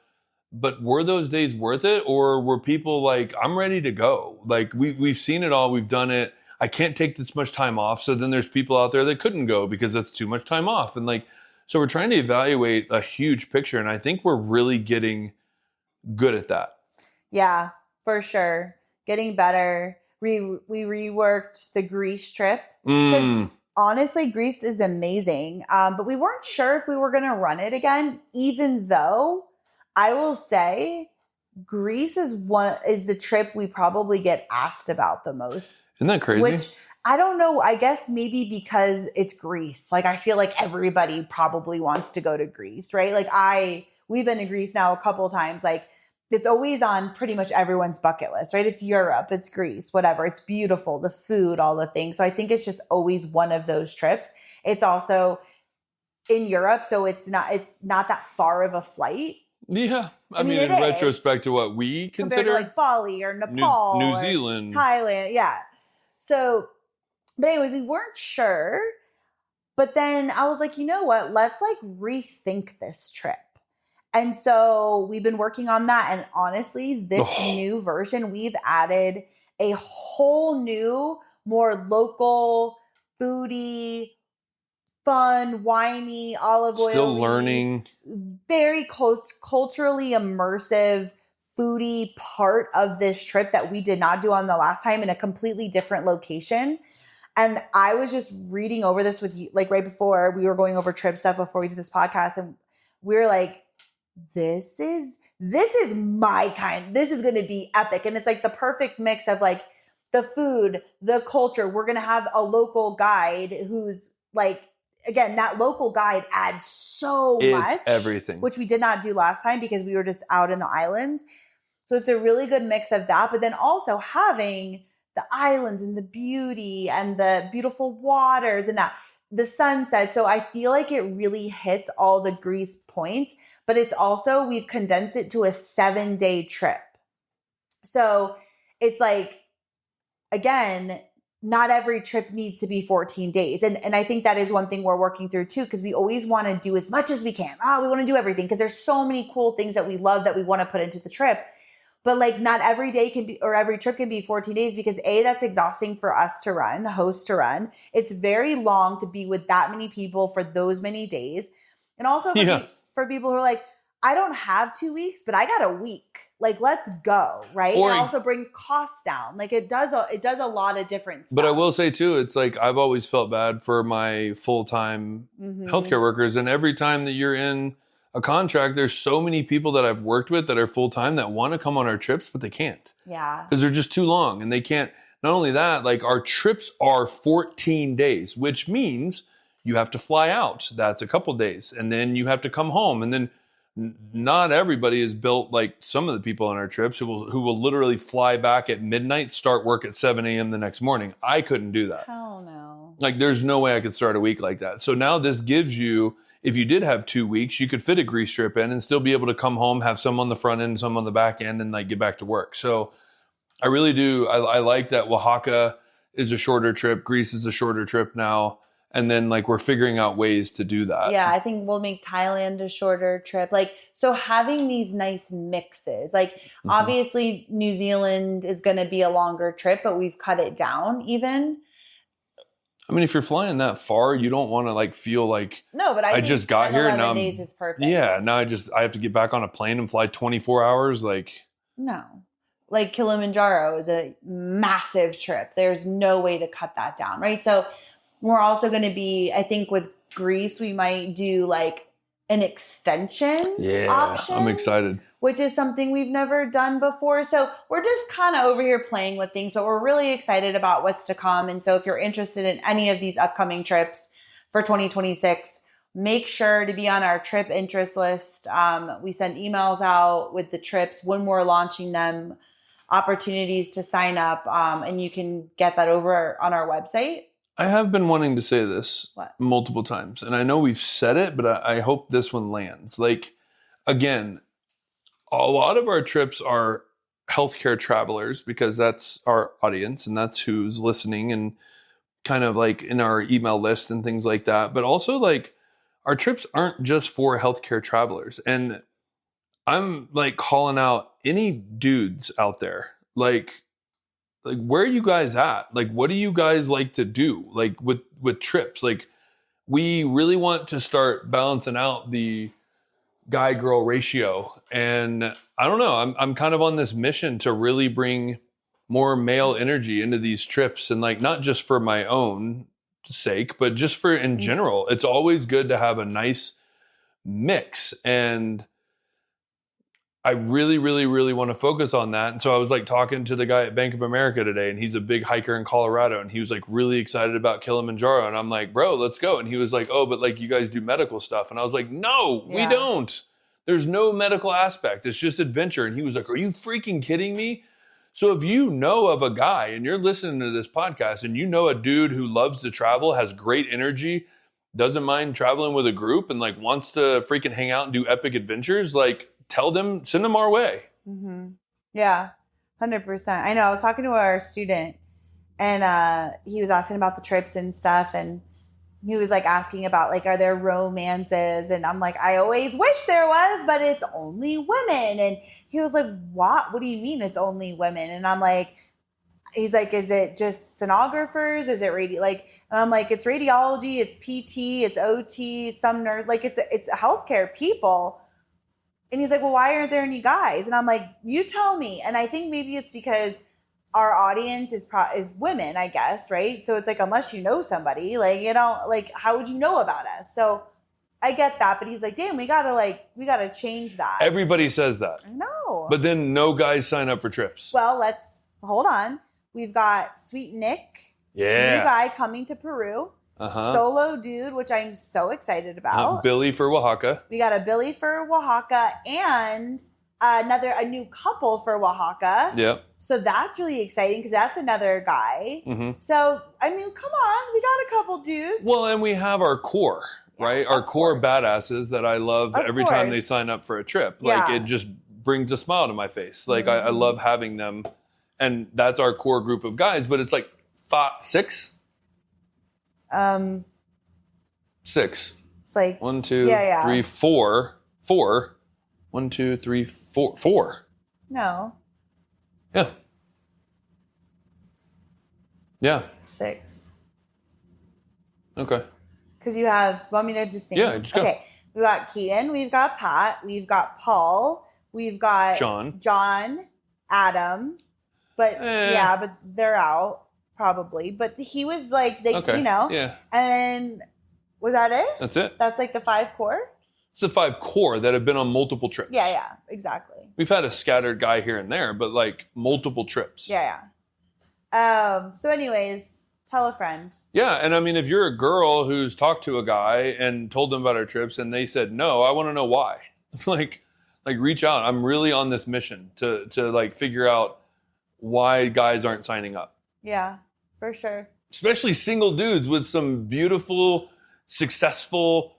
but were those days worth it? Or were people like, I'm ready to go. Like we've seen it all. We've done it. I can't take this much time off. So then there's people out there that couldn't go because that's too much time off. And like, so we're trying to evaluate a huge picture. And I think we're really getting good at that. Yeah, for sure. Getting better. We reworked the Greece trip because honestly, Greece is amazing. But we weren't sure if we were going to run it again, even though I will say Greece is the trip we probably get asked about the most. Isn't that crazy? Which I don't know. I guess maybe because it's Greece. Like I feel like everybody probably wants to go to Greece, right? Like we've been to Greece now a couple of times. Like it's always on pretty much everyone's bucket list, right? It's Europe, it's Greece, whatever. It's beautiful, the food, all the things. So I think it's just always one of those trips. It's also in Europe, so it's not that far of a flight. Yeah. I mean in retrospect to what we consider compared to like Bali or Nepal, New Zealand, Thailand. Yeah. So, but anyways, we weren't sure. But then I was like, you know what? Let's like rethink this trip. And so we've been working on that. And honestly, this new version, we've added a whole new, more local, foodie, fun, winey, olive oil. Still learning. Very culturally immersive foodie part of this trip that we did not do on the last time in a completely different location. And I was just reading over this with you, like right before we were going over trip stuff before we did this podcast. And we were like, this is my kind. This is going to be epic. And it's like the perfect mix of like the food, the culture. We're going to have a local guide who's like, again, that local guide adds so much. Everything. Which we did not do last time because we were just out in the islands. So it's a really good mix of that. But then also having the islands and the beauty and the beautiful waters and the sunset. So I feel like it really hits all the Greece points, but it's also, we've condensed it to a 7-day trip. So it's like, again, not every trip needs to be 14 days. And I think that is one thing we're working through too, because we always want to do as much as we can. We want to do everything because there's so many cool things that we love that we want to put into the trip. But like not every day can be, or every trip can be 14 days because that's exhausting for us to run, host to run. It's very long to be with that many people for those many days. And also for people who are like, I don't have 2 weeks, but I got a week. Like, let's go, right? It also brings costs down. Like it does a lot of different stuff. But I will say too, it's like I've always felt bad for my full-time healthcare workers. And every time that you're in a contract, there's so many people that I've worked with that are full-time that want to come on our trips, but they can't. Yeah. Because they're just too long and they can't. Not only that, like our trips are 14 days, which means you have to fly out. That's a couple days. And then you have to come home. And then not everybody is built like some of the people on our trips who will literally fly back at midnight, start work at 7 a.m. the next morning. I couldn't do that. Hell no. Like there's no way I could start a week like that. So now this gives you, if you did have 2 weeks, you could fit a Greece trip in and still be able to come home, have some on the front end, some on the back end, and like get back to work. So I really do. I like that Oaxaca is a shorter trip. Greece is a shorter trip now. And then like we're figuring out ways to do that. Yeah, I think we'll make Thailand a shorter trip. Like, so having these nice mixes, like obviously New Zealand is going to be a longer trip, but we've cut it down even. I mean, if you're flying that far, you don't want to like feel like no, but I think just got here and now days is perfect. Yeah, now I have to get back on a plane and fly 24 hours. Like, no, like Kilimanjaro is a massive trip. There's no way to cut that down, right? So we're also going to be, I think with Greece, we might do like an extension option. I'm excited. Which is something we've never done before. So we're just kind of over here playing with things, but we're really excited about what's to come. And so if you're interested in any of these upcoming trips for 2026, make sure to be on our trip interest list. We send emails out with the trips when we're launching them, opportunities to sign up, and you can get that over on our website. I have been wanting to say this multiple times, and I know we've said it, but I hope this one lands. Like, again, a lot of our trips are healthcare travelers because that's our audience and that's who's listening and kind of like in our email list and things like that. But also like our trips aren't just for healthcare travelers. And I'm like calling out any dudes out there, like where are you guys at? Like, what do you guys like to do? Like with trips, like we really want to start balancing out the guy girl ratio. And I don't know, I'm kind of on this mission to really bring more male energy into these trips, and like, not just for my own sake, but just for in general. It's always good to have a nice mix. And I really, really, really want to focus on that. And so I was like talking to the guy at Bank of America today, and he's a big hiker in Colorado, and he was like really excited about Kilimanjaro. And I'm like, bro, let's go. And he was like, oh, but like you guys do medical stuff. And I was like, no, we don't. There's no medical aspect. It's just adventure. And he was like, are you freaking kidding me? So if you know of a guy and you're listening to this podcast and you know a dude who loves to travel, has great energy, doesn't mind traveling with a group, and like wants to freaking hang out and do epic adventures, like tell them, send them our way. Mm-hmm. Yeah, 100%. I know. I was talking to our student, and he was asking about the trips and stuff, and he was like asking about like, are there romances? And I'm like, I always wish there was, but it's only women. And he was like, what do you mean it's only women? And I'm like, he's like, is it just sonographers? Is it and I'm like, it's radiology, it's PT, it's OT, some nurse, like it's healthcare people. And he's like, well, why aren't there any guys? And I'm like, you tell me. And I think maybe it's because our audience is women, I guess, right? So it's like, unless you know somebody, like, you know, like, how would you know about us? So I get that, but he's like, damn, we gotta change that. Everybody says that. I know. But then no guys sign up for trips. Well, let's hold on. We've got Sweet Nick, new guy coming to Peru. Solo dude, which I'm so excited about. Billy for Oaxaca. We got a Billy for Oaxaca and a new couple for Oaxaca. Yep. So that's really exciting because that's another guy. Mm-hmm. So, I mean, come on. We got a couple dudes. Well, and we have our core, right? Our core badasses that I love every time they sign up for a trip. Like, it just brings a smile to my face. Like, I love having them. And that's our core group of guys. But it's like 6? 6. It's like 1, 2, 3, 4. 4. 1, 2, 3, 4. 4. No. Yeah. Yeah. 6. Okay. Because you have, want me to just name? Yeah, just go. Okay. We've got Keaton, we've got Pat, we've got Paul, we've got John, Adam, but but they're out probably. But he was like, you know. Yeah. And was that it? That's it. That's like the 5 core? It's the 5 core that have been on multiple trips. Yeah, exactly. We've had a scattered guy here and there, but like multiple trips. Yeah. So anyways, tell a friend. Yeah. And I mean, if you're a girl who's talked to a guy and told them about our trips and they said no, I want to know why. It's like reach out. I'm really on this mission to like figure out why guys aren't signing up. Yeah, for sure. Especially single dudes with some beautiful, successful,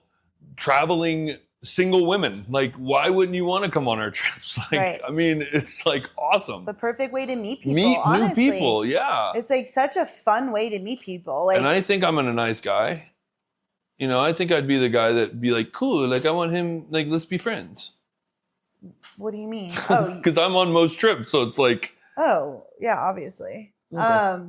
traveling single women. Like, why wouldn't you want to come on our trips? Like, I mean, it's like awesome. The perfect way to meet people. Honestly. New people, yeah. It's like such a fun way to meet people. Like, and I think I'm a nice guy. You know, I think I'd be the guy that'd be like, cool, like I want him, like, let's be friends. What do you mean? Oh, because I'm on most trips, so it's like, oh yeah, obviously. Okay.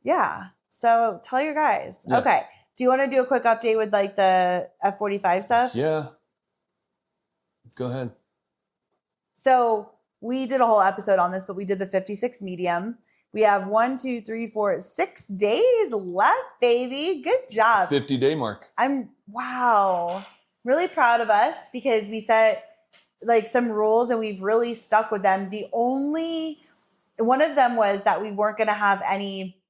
Yeah. So tell your guys. Yeah. Okay. Do you want to do a quick update with like the F-45 stuff? Yeah. Go ahead. So we did a whole episode on this, but we did the 56 medium. We have 6 days left, baby. Good job. 50-day mark. Wow. Really proud of us because we set like some rules and we've really stuck with them. One of them was that we weren't going to have any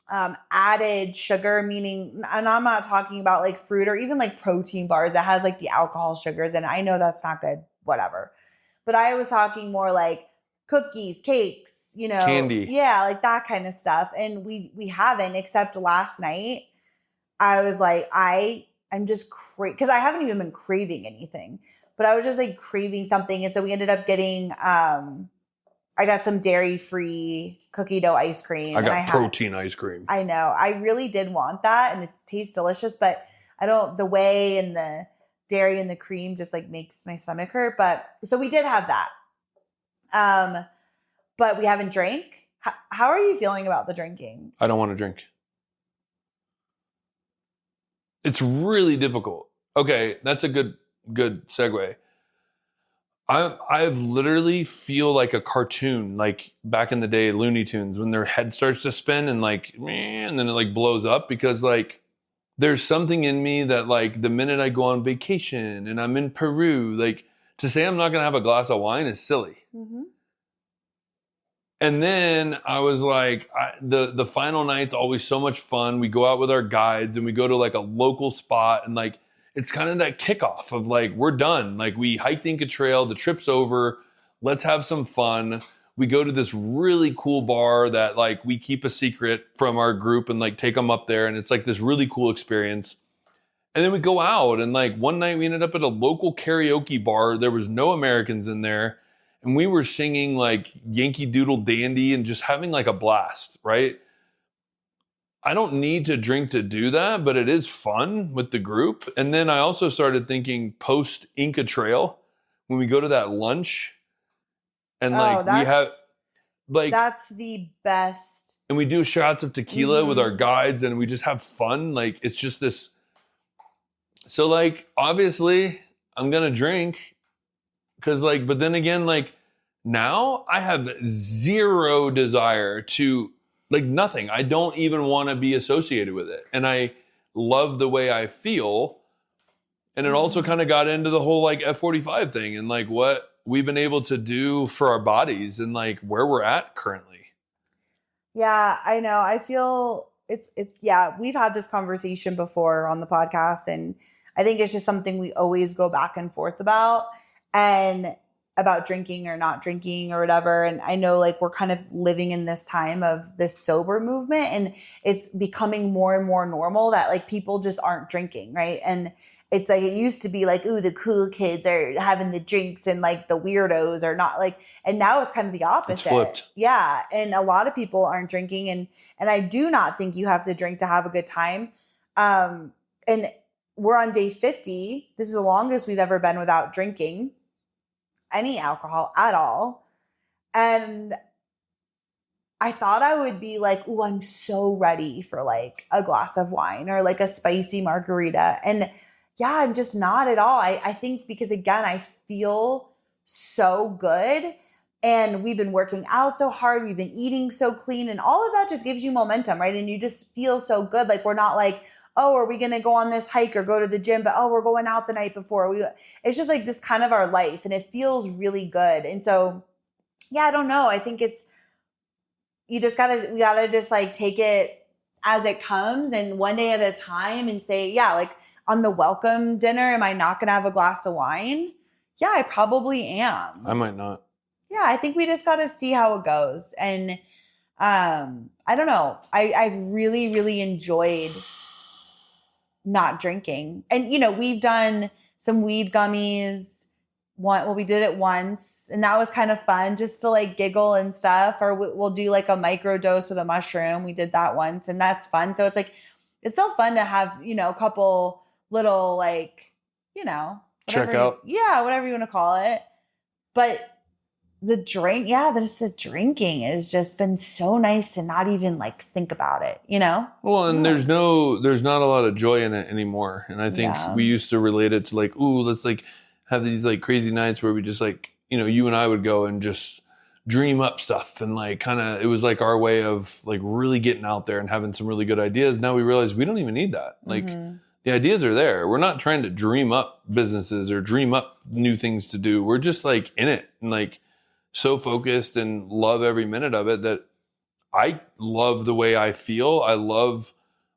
added sugar, meaning, and I'm not talking about like fruit or even like protein bars that has like the alcohol sugars. And I know that's not good, whatever. But I was talking more like cookies, cakes, you know, candy. Yeah, like that kind of stuff. And we haven't, except last night. I was like, I'm just because I haven't even been craving anything, but I was just like craving something. And so we ended up getting, I got some dairy-free cookie dough ice cream. I got protein ice cream. I know. I really did want that, and it tastes delicious, but the whey and the dairy and the cream just like makes my stomach hurt. But so we did have that. But we haven't drank. How are you feeling about the drinking? I don't want to drink. It's really difficult. Okay, that's a good segue. I literally feel like a cartoon, like back in the day, Looney Tunes, when their head starts to spin and like, and then it like blows up, because like there's something in me that like the minute I go on vacation and I'm in Peru, like to say I'm not going to have a glass of wine is silly. Mm-hmm. And then I was like, the final night's always so much fun. We go out with our guides and we go to like a local spot, and like, it's kind of that kickoff of like, we're done. Like we hiked Inca Trail, the trip's over. Let's have some fun. We go to this really cool bar that like we keep a secret from our group and like take them up there. And it's like this really cool experience. And then we go out, and like one night we ended up at a local karaoke bar. There was no Americans in there. And we were singing like Yankee Doodle Dandy and just having like a blast, right? I don't need to drink to do that, but it is fun with the group. And then I also started thinking post Inca Trail, when we go to that lunch and like we have like, that's the best. And we do shots of tequila with our guides and we just have fun. Like it's just this. So like, obviously I'm going to drink because like, but then again, like now I have zero desire to, like nothing. I don't even want to be associated with it. And I love the way I feel. And it also kind of got into the whole like F-45 thing and like what we've been able to do for our bodies and like where we're at currently. Yeah, I know. I feel yeah, we've had this conversation before on the podcast, and I think it's just something we always go back and forth about, and about drinking or not drinking or whatever. And I know like we're kind of living in this time of this sober movement, and it's becoming more and more normal that like people just aren't drinking, right? And it's like, it used to be like, ooh, the cool kids are having the drinks and like the weirdos are not, like, and now it's kind of the opposite. It's flipped. Yeah. And a lot of people aren't drinking. And I do not think you have to drink to have a good time. And we're on day 50. This is the longest we've ever been without drinking any alcohol at all. And I thought I would be like, ooh, I'm so ready for like a glass of wine or like a spicy margarita. And yeah, I'm just not at all. I think because again, I feel so good, and we've been working out so hard. We've been eating so clean, and all of that just gives you momentum, right? And you just feel so good. Like we're not like, oh, are we going to go on this hike or go to the gym? But oh, we're going out the night before. It's just like this kind of our life, and it feels really good. And so, yeah, I don't know. I think we gotta just like take it as it comes and one day at a time and say, yeah, like on the welcome dinner, am I not going to have a glass of wine? Yeah, I probably am. I might not. Yeah, I think we just got to see how it goes. And I don't know. I've really, really enjoyed not drinking. And, you know, we've done some weed gummies. We did it once, and that was kind of fun just to like giggle and stuff. Or we'll do like a micro dose with a mushroom. We did that once, and that's fun. So it's it's still fun to have, a couple little like, Check out. whatever you want to call it. But the drink, just the drinking has just been so nice to not even like think about it, Well, and there's not a lot of joy in it anymore. And I think we used to relate it to like, ooh, let's like have these like crazy nights where we just like, you and I would go and just dream up stuff and like kind of, it was like our way of like really getting out there and having some really good ideas. Now we realize we don't even need that. Like the ideas are there. We're not trying to dream up businesses or dream up new things to do. We're just like in it and like so focused and love every minute of it that I love the way I feel. I love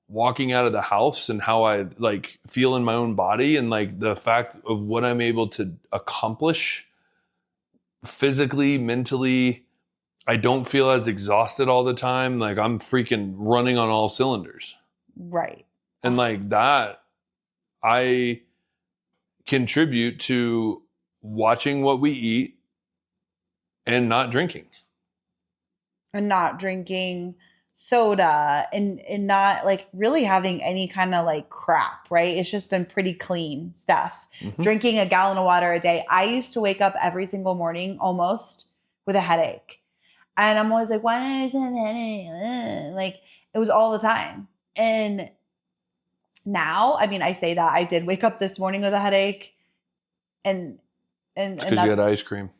walking out of the house and how I like feel in my own body and like the fact of what I'm able to accomplish physically, mentally. I don't feel as exhausted all the time. Like I'm freaking running on all cylinders. Right. And like that, I contribute to watching what we eat and not drinking. And not drinking soda and not like really having any kind of like crap, right? It's just been pretty clean stuff. Drinking a gallon of water a day. I used to wake up every single morning almost with a headache. And I'm always like, why is it a headache? Like it was all the time. And now, I mean, I say that I did wake up this morning with a headache and because you had ice cream.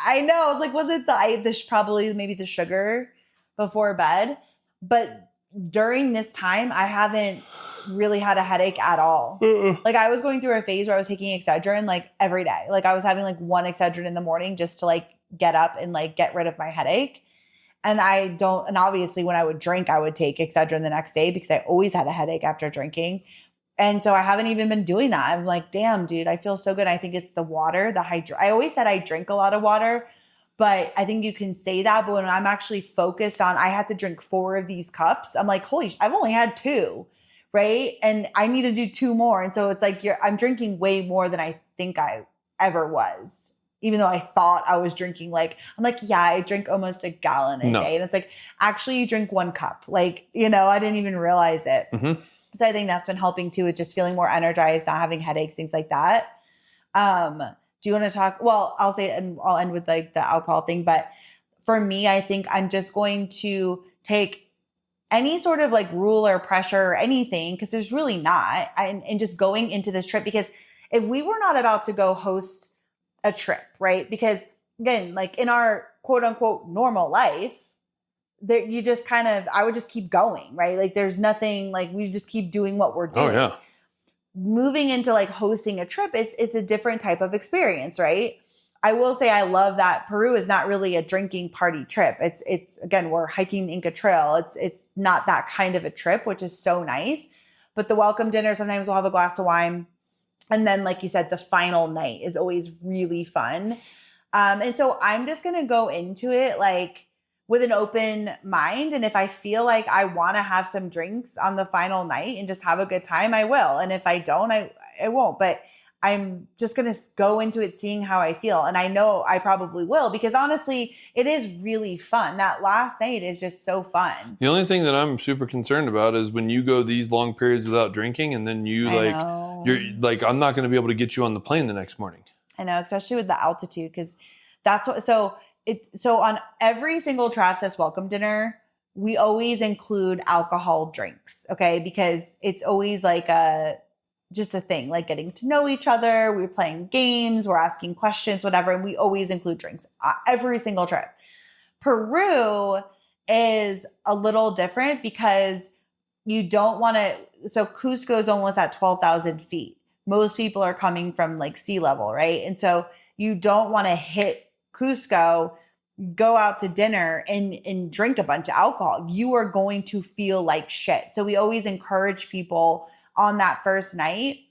I know. I was like, was it probably maybe the sugar before bed? But during this time, I haven't really had a headache at all. Like I was going through a phase where I was taking Excedrin like every day. Like I was having like one Excedrin in the morning just to like get up and like get rid of my headache. And and obviously when I would drink, I would take Excedrin the next day because I always had a headache after drinking. And so I haven't even been doing that. I'm like, damn, dude, I feel so good. I think it's the water, I always said I drink a lot of water, but I think you can say that. But when I'm actually focused on, I have to drink 4 of these cups. I'm like, I've only had 2, right? And I need to do 2 more. And so it's like, I'm drinking way more than I think I ever was. Even though I thought I was drinking I'm like, yeah, I drink almost a gallon a day. And it's like, actually you drink 1 cup. Like, I didn't even realize it. So I think that's been helping too, with just feeling more energized, not having headaches, things like that. Do you want to talk? Well, I'll say, and I'll end with like the alcohol thing. But for me, I think I'm just going to take any sort of like rule or pressure or anything, because there's really not, and just going into this trip, because if we were not about to go host a trip, right? Because again, like in our quote unquote normal life, there, you just I would just keep going, right? Like there's nothing, like we just keep doing what we're doing. Oh yeah. Moving into like hosting a trip, it's a different type of experience, right? I will say I love that Peru is not really a drinking party trip. It's again, we're hiking the Inca Trail. It's not that kind of a trip, which is so nice. But the welcome dinner, sometimes we'll have a glass of wine. And then, like you said, the final night is always really fun. And so I'm just going to go into it like with an open mind. And if I feel like I want to have some drinks on the final night and just have a good time, I will. And if I don't, I won't. But I'm just going to go into it seeing how I feel. And I know I probably will, because honestly, it is really fun. That last night is just so fun. The only thing that I'm super concerned about is when you go these long periods without drinking and then you're like, I'm not going to be able to get you on the plane the next morning. I know, especially with the altitude, because that's what, so on every single Travsessed welcome dinner, we always include alcohol drinks. Okay. Because it's always like just a thing, like getting to know each other. We're playing games, we're asking questions, whatever. And we always include drinks every single trip. Peru is a little different because you don't want to, so Cusco is almost at 12,000 feet. Most people are coming from like sea level, right? And so you don't want to hit Cusco, go out to dinner and drink a bunch of alcohol. You are going to feel like shit. So we always encourage people on that first night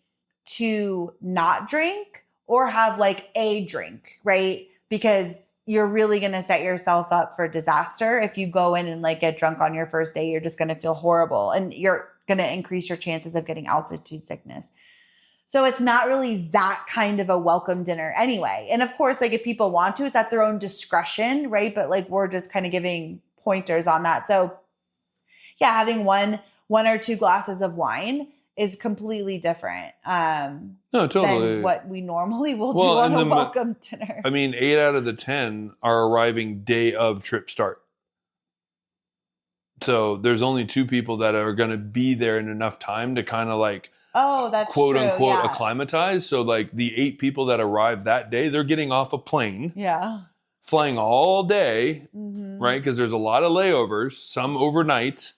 to not drink or have like a drink, right? Because you're really going to set yourself up for disaster. If you go in and like get drunk on your first day, you're just going to feel horrible and you're going to increase your chances of getting altitude sickness. So it's not really that kind of a welcome dinner anyway. And of course, like if people want to, it's at their own discretion, right? But like we're just kind of giving pointers on that. So yeah, having one 1 or 2 glasses of wine is completely different No, totally. than what we normally will do on a welcome dinner. I mean, 8 out of the 10 are arriving day of trip start. So there's only 2 people that are going to be there in enough time to kind of like, that's quote true. unquote, acclimatize. So like the 8 people that arrive that day, they're getting off a plane, flying all day, right? Because there's a lot of layovers, some overnight,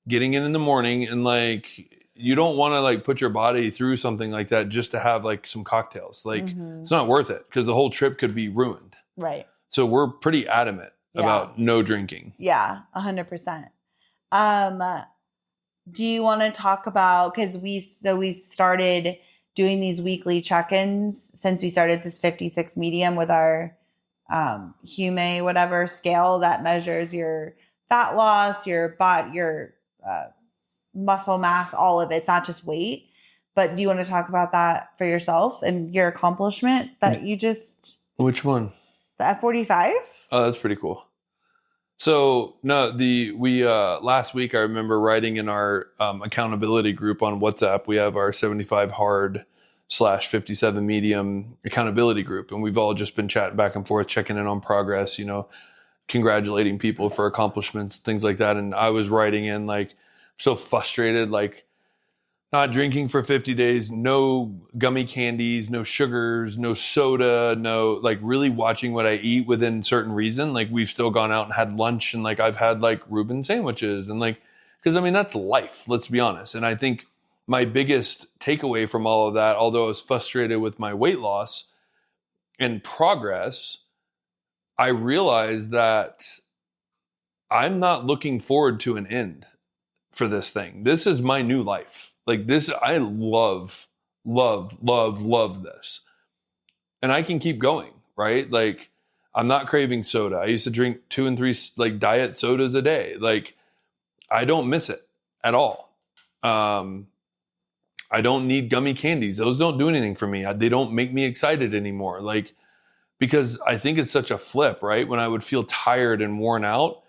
getting in the morning, and like you don't want to like put your body through something like that just to have like some cocktails. Like it's not worth it because the whole trip could be ruined. Right. So we're pretty adamant about no drinking. Yeah, 100%. Do you want to talk about, because we started doing these weekly check-ins since we started this 56 medium with our Hume whatever scale that measures your fat loss, your muscle mass, all of it. It's not just weight. But do you want to talk about that for yourself and your accomplishment that you just... Which one? The F45? Oh, that's pretty cool. So no, we last week I remember writing in our accountability group on WhatsApp. We have our 75 hard /57 medium accountability group, and we've all just been chatting back and forth, checking in on progress, congratulating people for accomplishments, things like that. And I was writing in like so frustrated, like not drinking for 50 days, no gummy candies, no sugars, no soda, no, like really watching what I eat within certain reason. Like we've still gone out and had lunch, and like I've had like Reuben sandwiches, and like, because I mean, that's life, let's be honest. And I think my biggest takeaway from all of that, although I was frustrated with my weight loss and progress, I realized that I'm not looking forward to an end for this thing. This is my new life. Like this, I love this. And I can keep going, right? Like I'm not craving soda. I used to drink 2 and 3 like diet sodas a day. Like I don't miss it at all. I don't need gummy candies. Those don't do anything for me. They don't make me excited anymore. Like, because I think it's such a flip, right? When I would feel tired and worn out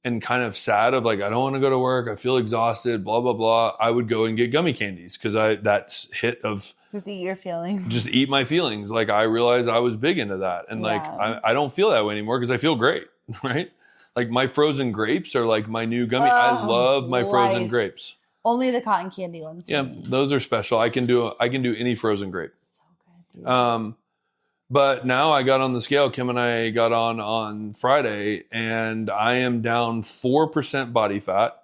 and kind of sad of like, I don't want to go to work, I feel exhausted, blah, blah, blah, I would go and get gummy candies because that's hit of just eat your feelings. Just eat my feelings. Like I realized I was big into that. And like, I don't feel that way anymore because I feel great, right? Like my frozen grapes are like my new gummy. I love my frozen grapes. Only the cotton candy ones. Yeah, those are special. I can do any frozen grape. So good. Dude. But now I got on the scale. Kim and I got on Friday, and I am down 4% body fat.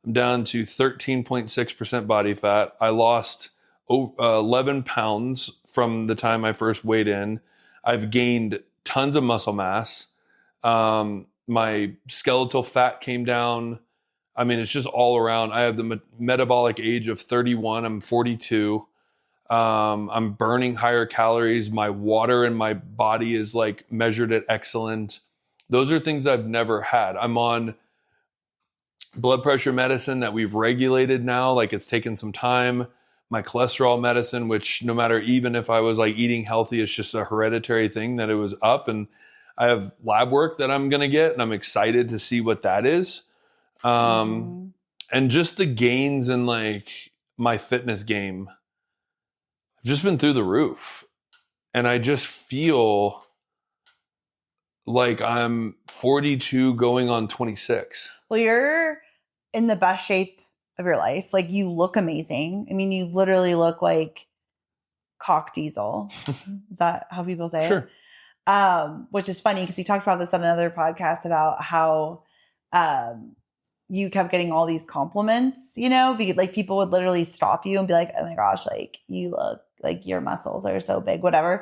I'm down to 13.6% body fat. I lost 11 pounds from the time I first weighed in. I've gained tons of muscle mass. My skeletal fat came down. I mean, it's just all around. I have the metabolic age of 31. I'm 42. I'm burning higher calories. My water in my body is like measured at excellent. Those are things I've never had. I'm on blood pressure medicine that we've regulated now. Like it's taken some time. My cholesterol medicine, which no matter, even if I was like eating healthy, it's just a hereditary thing that it was up. And I have lab work that I'm going to get, and I'm excited to see what that is. And just the gains in like my fitness game, I've just been through the roof, and I just feel like I'm 42 going on 26. Well, you're in the best shape of your life. Like you look amazing. I mean, you literally look like cock diesel. Is that how people say Sure. it? Which is funny because we talked about this on another podcast about how, you kept getting all these compliments, like people would literally stop you and be like, oh my gosh, like you look like your muscles are so big, whatever.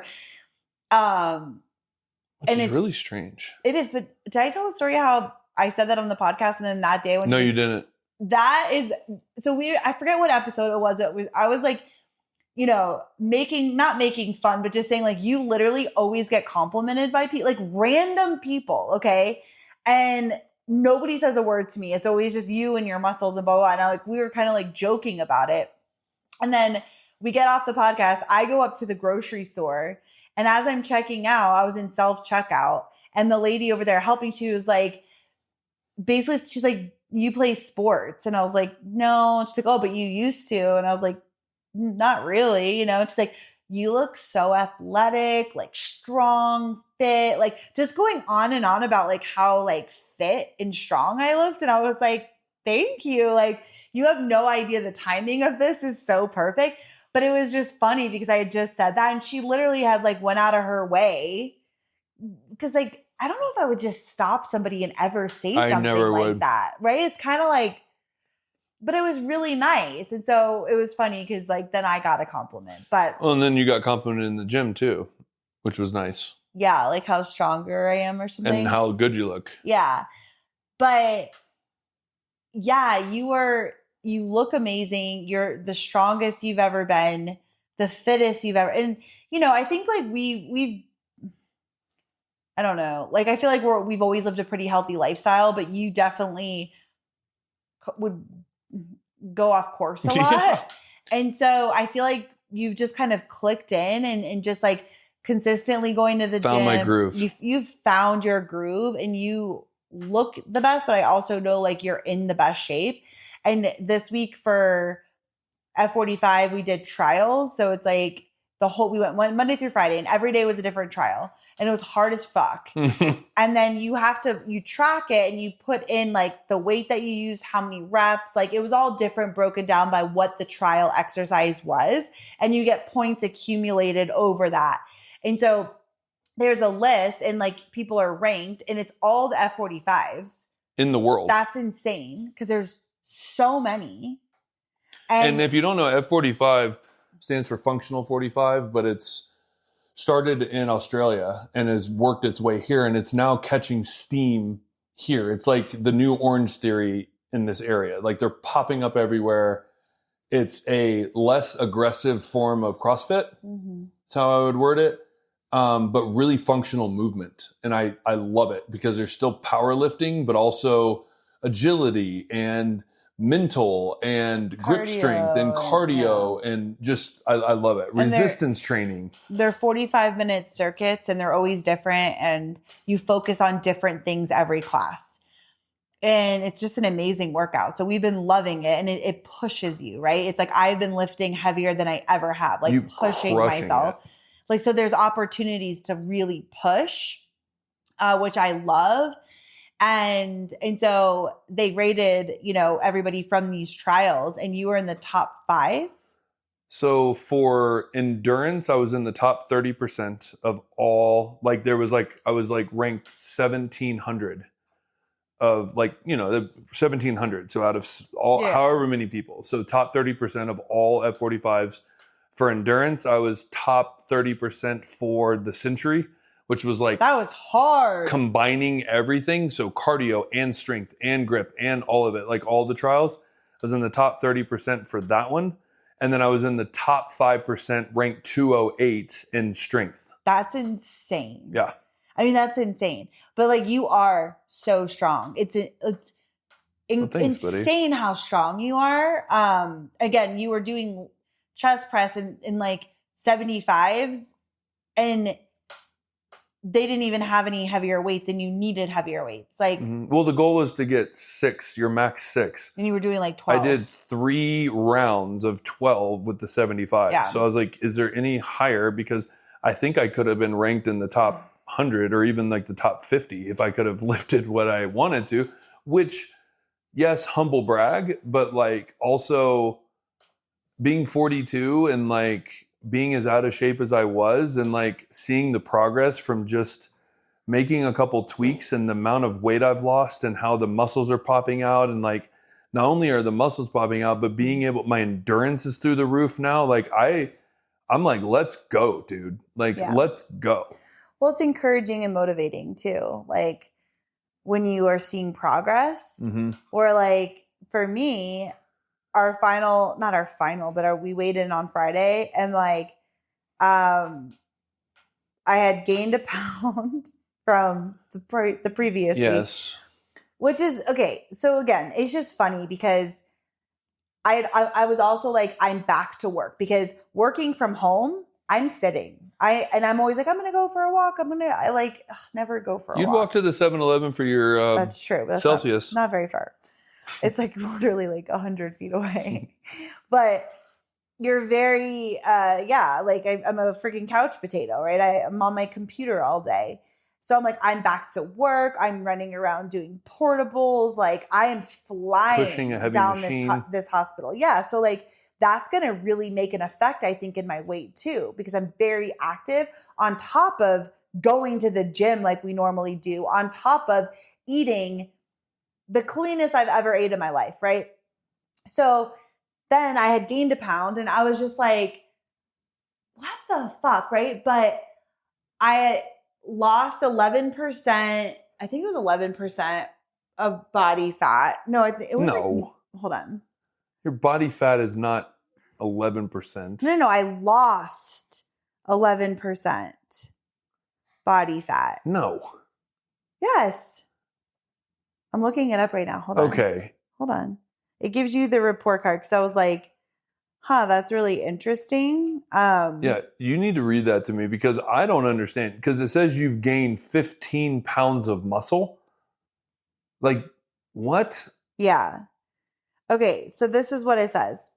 Which and is really strange. It is. But did I tell the story how I said that on the podcast? And then that day when you didn't. That is so weird. I forget what episode it was. I was like, not making fun, but just saying like, you literally always get complimented by people, like random people. Okay. And nobody says a word to me. It's always just you and your muscles and blah, blah, blah. And we were kind of like joking about it. And then we get off the podcast. I go up to the grocery store, and as I'm checking out, I was in self-checkout, and the lady over there helping, she was like, basically she's like, you play sports. And I was like, no. And she's like, oh, but you used to. And I was like, not really, you know. And she's like, you look so athletic, like strong, fit, like just going on and on about like how like fit and strong I looked. And I was like, thank you. Like, you have no idea the timing of this is so perfect. But it was just funny because I had just said that. And she literally had like went out of her way. Because like, I don't know if I would just stop somebody and ever say I something never like would. that. Right. It's kind of like, but it was really nice. And so it was funny because like then I got a compliment. But Well, and then you got complimented in the gym too, which was nice. yeah, like how stronger I am or something. And how good you look. Yeah. But yeah, you look amazing. You're the strongest you've ever been, the fittest you've ever. And you know, I think like we've I don't know. Like I feel like we've always lived a pretty healthy lifestyle, but you definitely would go off course a lot. Yeah. And so I feel like you've just kind of clicked in and just like consistently going to the gym. Found my groove. You've found your groove and you look the best, but I also know like you're in the best shape. And this week for F45, we did trials. So it's like we went Monday through Friday and every day was a different trial. And it was hard as fuck. And then you track it and you put in like the weight that you used, how many reps, like it was all different, broken down by what the trial exercise was. And you get points accumulated over that. And so there's a list and like people are ranked and it's all the F45s. In the world. That's insane because there's so many. And if you don't know, F45 stands for functional 45, but it's started in Australia and has worked its way here, and it's now catching steam here. It's like the new Orange Theory in this area. Like they're popping up everywhere. It's a less aggressive form of CrossFit. Mm-hmm. That's how I would word it. But really functional movement. And I love it because there's still powerlifting, but also agility and mental and grip strength and cardio and just, I love it. Resistance training. They're 45-minute circuits and they're always different and you focus on different things every class. And it's just an amazing workout. So we've been loving it and it pushes you, right? It's like I've been lifting heavier than I ever have, like pushing myself. Like, so there's opportunities to really push, which I love. And so they rated, you know, everybody from these trials and you were in the top 5. So for endurance, I was in the top 30% of all, like there was like, I was like ranked 1700 of like, you know, the 1700. So out of all, however many people. So top 30% of all F45s. For endurance, I was top 30% for the century, which was like, that was hard. Combining everything. So cardio and strength and grip and all of it, like all the trials. I was in the top 30% for that one. And then I was in the top 5% ranked 208 in strength. That's insane. Yeah. I mean, that's insane. But like you are so strong. It's thanks, insane buddy. How strong you are. Again, you were doing chest press in like 75s and they didn't even have any heavier weights and you needed heavier weights. Like, well, the goal was to get 6, your max 6. And you were doing like 12. I did 3 rounds of 12 with the 75. Yeah. So I was like, is there any higher? Because I think I could have been ranked in the top 100 or even like the top 50 if I could have lifted what I wanted to, which yes, humble brag, but like also being 42 and like being as out of shape as I was and like seeing the progress from just making a couple tweaks and the amount of weight I've lost and how the muscles are popping out. And like, not only are the muscles popping out, but being able, my endurance is through the roof now. Like I'm like, let's go, dude. Like, let's go. Well, it's encouraging and motivating too. Like when you are seeing progress or like for me, we weighed in on Friday and like, I had gained a pound from the previous week, which is okay. So again, it's just funny because I was also like, I'm back to work because working from home, I'm sitting. I'm always like, I'm going to go for a walk. I like never go for a You'd walk. walk to the 7-Eleven for your That's true. But that's Celsius. not very far. It's like literally like 100 feet away. But you're very, like I'm a freaking couch potato, right? I'm on my computer all day. So I'm like, I'm back to work. I'm running around doing portables. Like I am flying Pushing a heavy down machine. this hospital. Yeah. So like that's going to really make an effect, I think, in my weight too, because I'm very active on top of going to the gym like we normally do, on top of eating the cleanest I've ever ate in my life. Right. So then I had gained a pound and I was just like, what the fuck? Right. But I lost 11%. I think it was 11% of body fat. No, it was hold on. Your body fat is not 11%. No, I lost 11% body fat. No. Yes. I'm looking it up right now. Hold on. Okay. Hold on. It gives you the report card because I was like, that's really interesting. Yeah, you need to read that to me because I don't understand. Because it says you've gained 15 pounds of muscle. Like, what? Yeah. Okay, so this is what it says.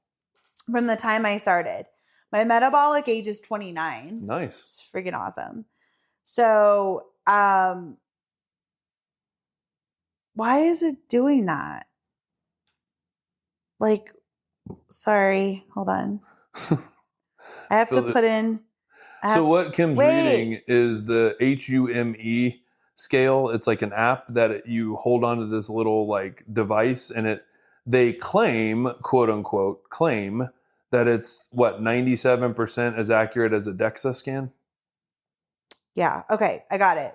From the time I started, my metabolic age is 29. Nice. It's freaking awesome. So, why is it doing that? Like, sorry, hold on. I have to put in. So what Kim's reading is the HUME scale. It's like an app that you hold onto this little like device, and they claim, quote unquote, claim that it's 97% as accurate as a DEXA scan. Yeah. Okay, I got it.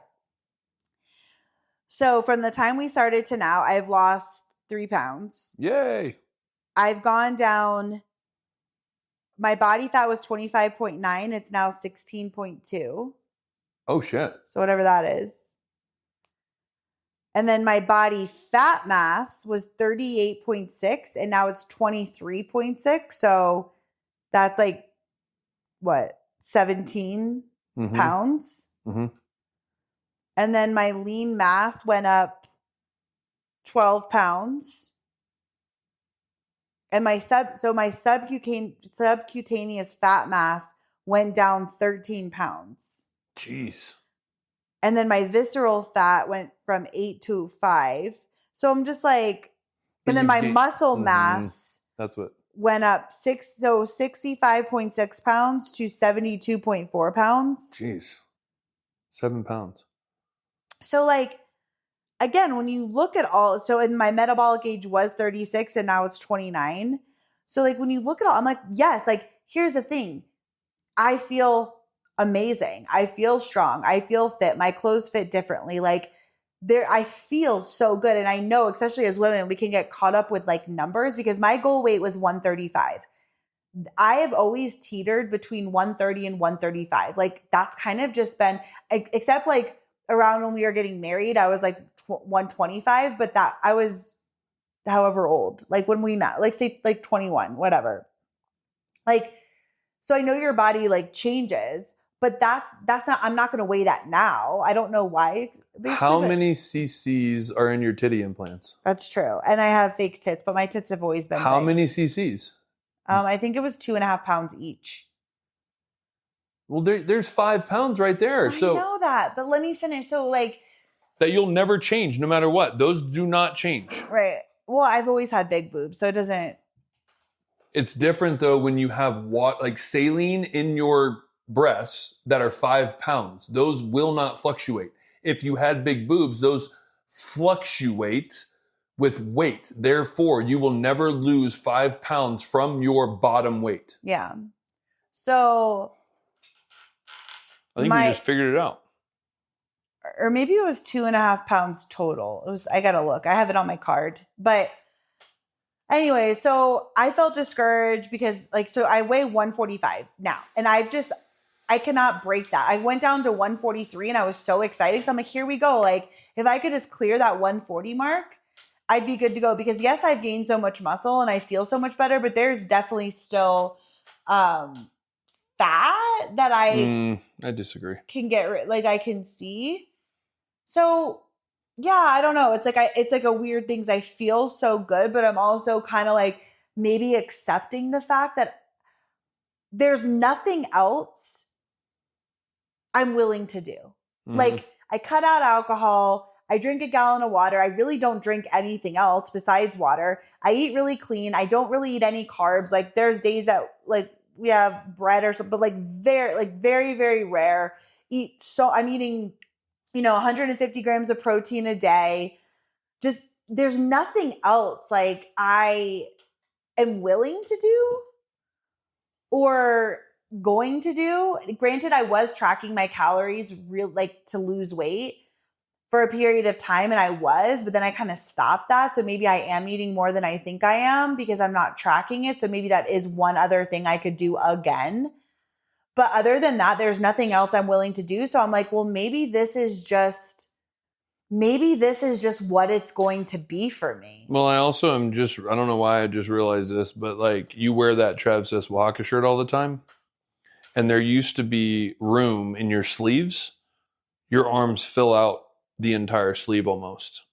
So from the time we started to now, I've lost 3 pounds. Yay! I've gone down. My body fat was 25.9. It's now 16.2. Oh, shit. So whatever that is. And then my body fat mass was 38.6 and now it's 23.6. So that's like, what, 17 pounds? Mm-hmm. And then my lean mass went up 12 pounds. And my subcutaneous fat mass went down 13 pounds. Jeez. And then my visceral fat went from 8 to 5. So I'm just like, and then my muscle mass went up 65.6 pounds to 72.4 pounds. Jeez. 7 pounds. So like, again, when you look at and my metabolic age was 36 and now it's 29. So like when you look at all, I'm like, yes, like here's the thing. I feel amazing. I feel strong. I feel fit. My clothes fit differently. Like I feel so good. And I know, especially as women, we can get caught up with like numbers because my goal weight was 135. I have always teetered between 130 and 135. Like that's kind of just been, except like around when we were getting married, I was like 125, but that I was however old, like when we met, like say like 21, whatever. Like, so I know your body like changes, but that's not, I'm not going to weigh that now. I don't know why. How many cc's are in your titty implants? That's true. And I have fake tits, but my tits have always been How big. many cc's? I think it was 2.5 pounds each. Well, there's 5 pounds right there. I know that, but let me finish. So like, that you'll never change no matter what. Those do not change. Right. Well, I've always had big boobs, so it doesn't. It's different though when you have like saline in your breasts that are 5 pounds. Those will not fluctuate. If you had big boobs, those fluctuate with weight. Therefore, you will never lose 5 pounds from your bottom weight. Yeah. So I think we just figured it out. Or maybe it was 2.5 pounds total. I gotta look. I have it on my card. But anyway, so I felt discouraged because so I weigh 145 now. And I cannot break that. I went down to 143 and I was so excited. So I'm like, here we go. Like if I could just clear that 140 mark, I'd be good to go. Because yes, I've gained so much muscle and I feel so much better, but there's definitely still fat fat that I disagree. can get like I can see. So yeah, I don't know. It's like a weird thing. I feel so good, but I'm also kind of like maybe accepting the fact that there's nothing else I'm willing to do. Like I cut out alcohol. I drink a gallon of water. I really don't drink anything else besides water. I eat really clean. I don't really eat any carbs. Like there's days that like we have bread or something, but like very, very rare. I'm eating, 150 grams of protein a day. Just there's nothing else like I am willing to do or going to do. Granted, I was tracking my calories to lose weight for a period of time, and I was, but then I kind of stopped that. So maybe I am eating more than I think I am because I'm not tracking it. So maybe that is one other thing I could do again. But other than that, there's nothing else I'm willing to do. So I'm like, well, maybe this is just what it's going to be for me. Well, I also am I don't know why I just realized this, but like you wear that Travsessed Oaxaca shirt all the time. And there used to be room in your sleeves. Your arms fill out the entire sleeve almost.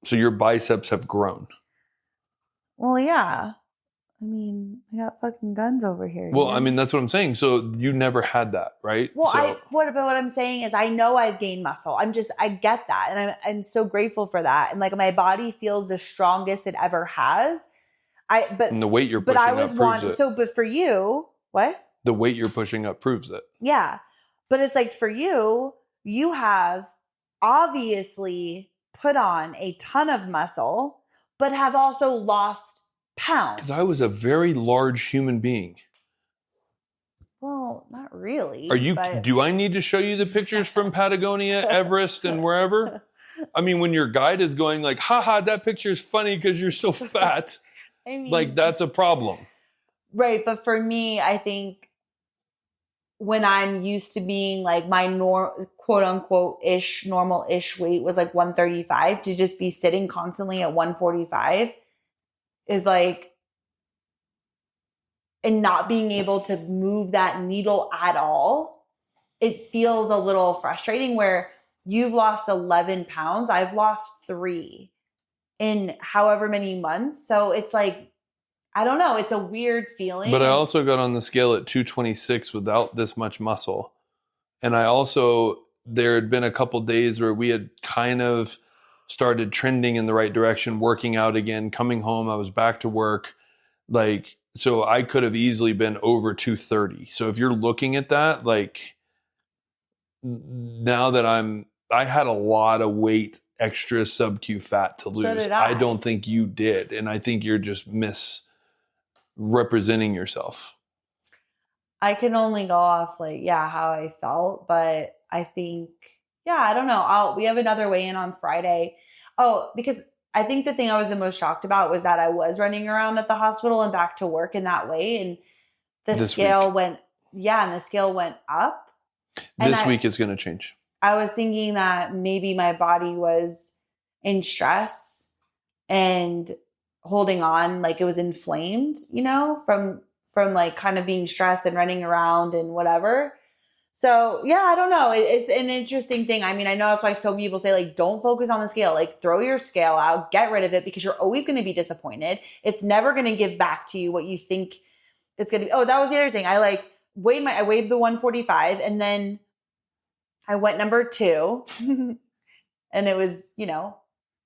So your biceps have grown. Well, yeah. I mean, I got fucking guns over here. Well, I mean, that's what I'm saying. So you never had that, right? Well, what I'm saying is I know I've gained muscle. I get that. And I'm so grateful for that. And like my body feels the strongest it ever has. And the weight you're pushing up proves it. So, but for you, what? The weight you're pushing up proves it. Yeah. But it's like for you have obviously put on a ton of muscle, but have also lost pounds. Because I was a very large human being. Well, not really. Do I need to show you the pictures from Patagonia, Everest, and wherever? I mean, when your guide is going like, haha, that picture is funny because you're so fat. I mean, like that's a problem. Right. But for me, I think when I'm used to being like my quote unquote normal-ish weight was like 135, to just be sitting constantly at 145 is like, and not being able to move that needle at all, it feels a little frustrating where you've lost 11 pounds. I've lost 3 in however many months. So it's like, I don't know. It's a weird feeling. But I also got on the scale at 226 without this much muscle. And there had been a couple days where we had kind of started trending in the right direction, working out again, coming home. I was back to work. So I could have easily been over 230. So if you're looking at that, like now that I had a lot of weight, extra sub-Q fat to lose. So did I don't think you did. And I think you're just misrepresenting yourself. I can only go off how I felt, but I think, I don't know. We have another weigh-in on Friday. Oh, because I think the thing I was the most shocked about was that I was running around at the hospital and back to work in that way. And the scale went up. This week is going to change. I was thinking that maybe my body was in stress and holding on, like it was inflamed, from like kind of being stressed and running around and whatever. So yeah, I don't know. It's an interesting thing. I mean, I know that's why so many people say like, don't focus on the scale, like throw your scale out, get rid of it because you're always going to be disappointed. It's never going to give back to you what you think it's going to be. Oh, that was the other thing. I weighed the 145 and then I went number 2 and it was,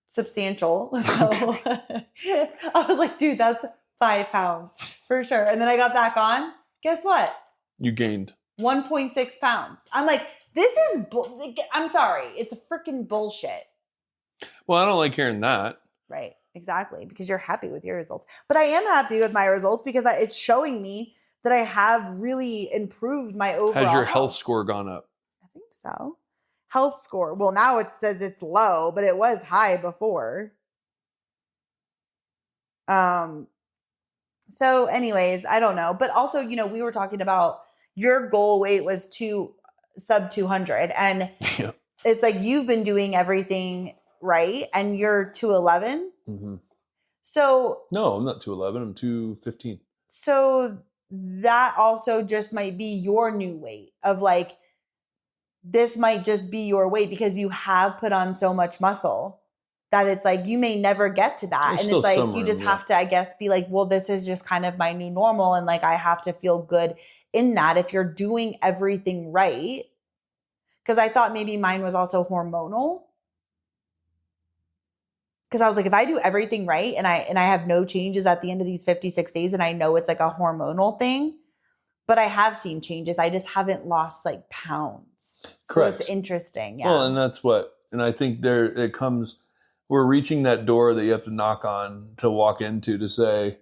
substantial. So I was like, dude, that's 5 pounds for sure. And then I got back on. Guess what? You gained 1.6 pounds. I'm like, this is, I'm sorry. It's a freaking bullshit. Well, I don't like hearing that. Right. Exactly. Because you're happy with your results. But I am happy with my results because it's showing me that I have really improved my overall Has your health score gone up? I think so. Health score. Well, now it says it's low, but it was high before. So anyways, I don't know. But also, we were talking about your goal weight was sub 200. And It's like you've been doing everything right. And you're 211. Mm-hmm. So. No, I'm not 211. I'm 215. So that also just might be your new weight of like, this might just be your weight because you have put on so much muscle that it's like you may never get to that. There's and it's like some you room, just yeah. have to, I guess, be like, well, this is just kind of my new normal. And like I have to feel good in that if you're doing everything right. Because I thought maybe mine was also hormonal. Because I was like, if I do everything right and I have no changes at the end of these 56 days, and I know it's like a hormonal thing, but I have seen changes. I just haven't lost like pounds. So Correct. it's interesting. Yeah. Well, and that's what, and I think there it comes, we're reaching that door that you have to knock on to walk into to say,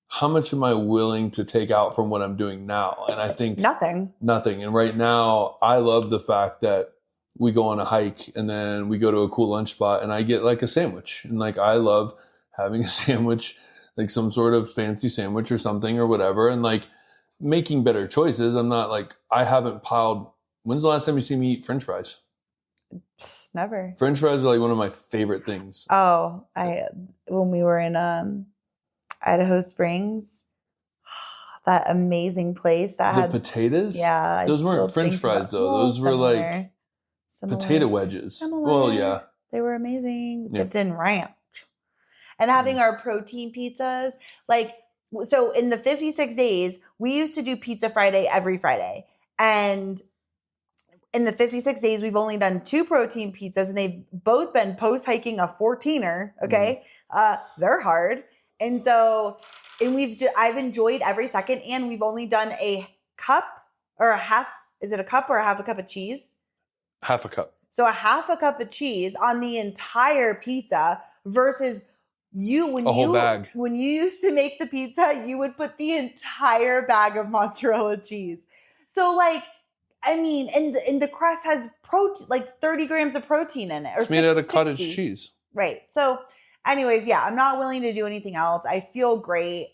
how much am I willing to take out from what I'm doing now? And I think Nothing. And right now, I love the fact that we go on a hike and then we go to a cool lunch spot and I get like a sandwich. And like, I love having a sandwich, like some sort of fancy sandwich or something or whatever. And like making better choices. I'm not like, I haven't piled. When's the last time you see me eat French fries? Never. French fries are like one of my favorite things. Oh, when we were in Idaho Springs, that amazing place that had potatoes. Yeah, those weren't French fries though. Those were like potato wedges. Well, yeah, they were amazing. Yeah. Dipped in ranch, and having our protein pizzas. Like, so in the 56 days, we used to do Pizza Friday every Friday, and in the 56 days, we've only done 2 protein pizzas, and they've both been post hiking a 14er. Okay, they're hard. And so, I've enjoyed every second, and we've only done a cup or a half. Is it a cup or a half a cup of cheese? Half a cup. So a half a cup of cheese on the entire pizza versus whole bag. When you used to make the pizza, you would put the entire bag of mozzarella cheese. So like, I mean, and the crust has protein, like 30 grams of protein in it. Or It's made out of 60. cottage cheese. Right. So anyways, yeah, I'm not willing to do anything else. I feel great.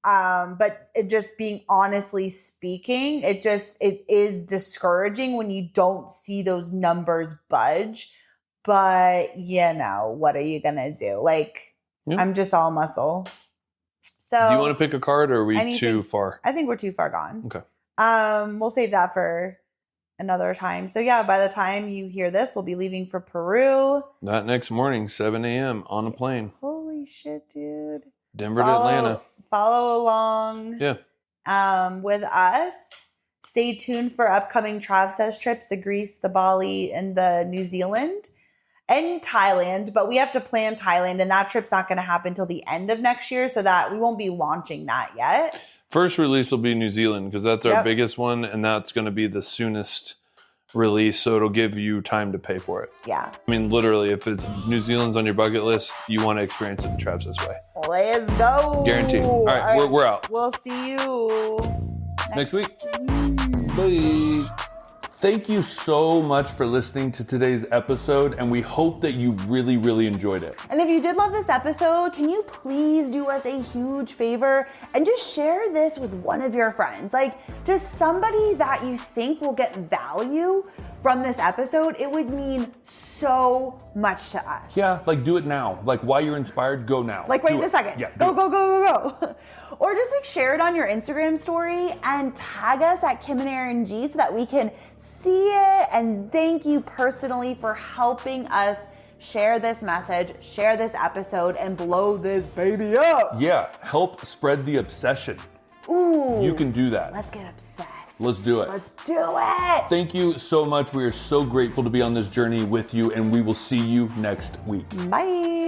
But it just being honestly speaking, it is discouraging when you don't see those numbers budge. But what are you gonna do? Like, Yeah. I'm just all muscle. So Do you want to pick a card or are we too far? I think we're too far gone. Okay. We'll save that for another time. So yeah, by the time you hear this, we'll be leaving for Peru. That next morning, 7 a.m. on a plane. Holy shit, dude. Denver to Atlanta. Follow along with us. Stay tuned for upcoming Travsessed trips, the Greece, the Bali, and the New Zealand and Thailand. But we have to plan Thailand, and that trip's not going to happen till the end of next year, so that we won't be launching that yet. First release will be New Zealand because that's our biggest one, and that's going to be the soonest release, so it'll give you time to pay for it. Yeah. I mean, literally, if it's New Zealand's on your bucket list, you want to experience it the Travsessed way. Let's go. Guaranteed. All right, we're out. We'll see you next week. Bye. Thank you so much for listening to today's episode, and we hope that you really, really enjoyed it. And if you did love this episode, can you please do us a huge favor and just share this with one of your friends? Like, just somebody that you think will get value from this episode. It would mean so much to us. Yeah, like do it now. Like while you're inspired, go now. Like right this second. Yeah, go. Or just like share it on your Instagram story and tag us at Kim and Aaron G so that we can see it and thank you personally for helping us share this message, share this episode, and blow this baby up. Yeah, help spread the obsession. Ooh. You can do that. Let's get obsessed. Let's do it. Let's do it. Thank you so much. We are so grateful to be on this journey with you, and we will see you next week. Bye.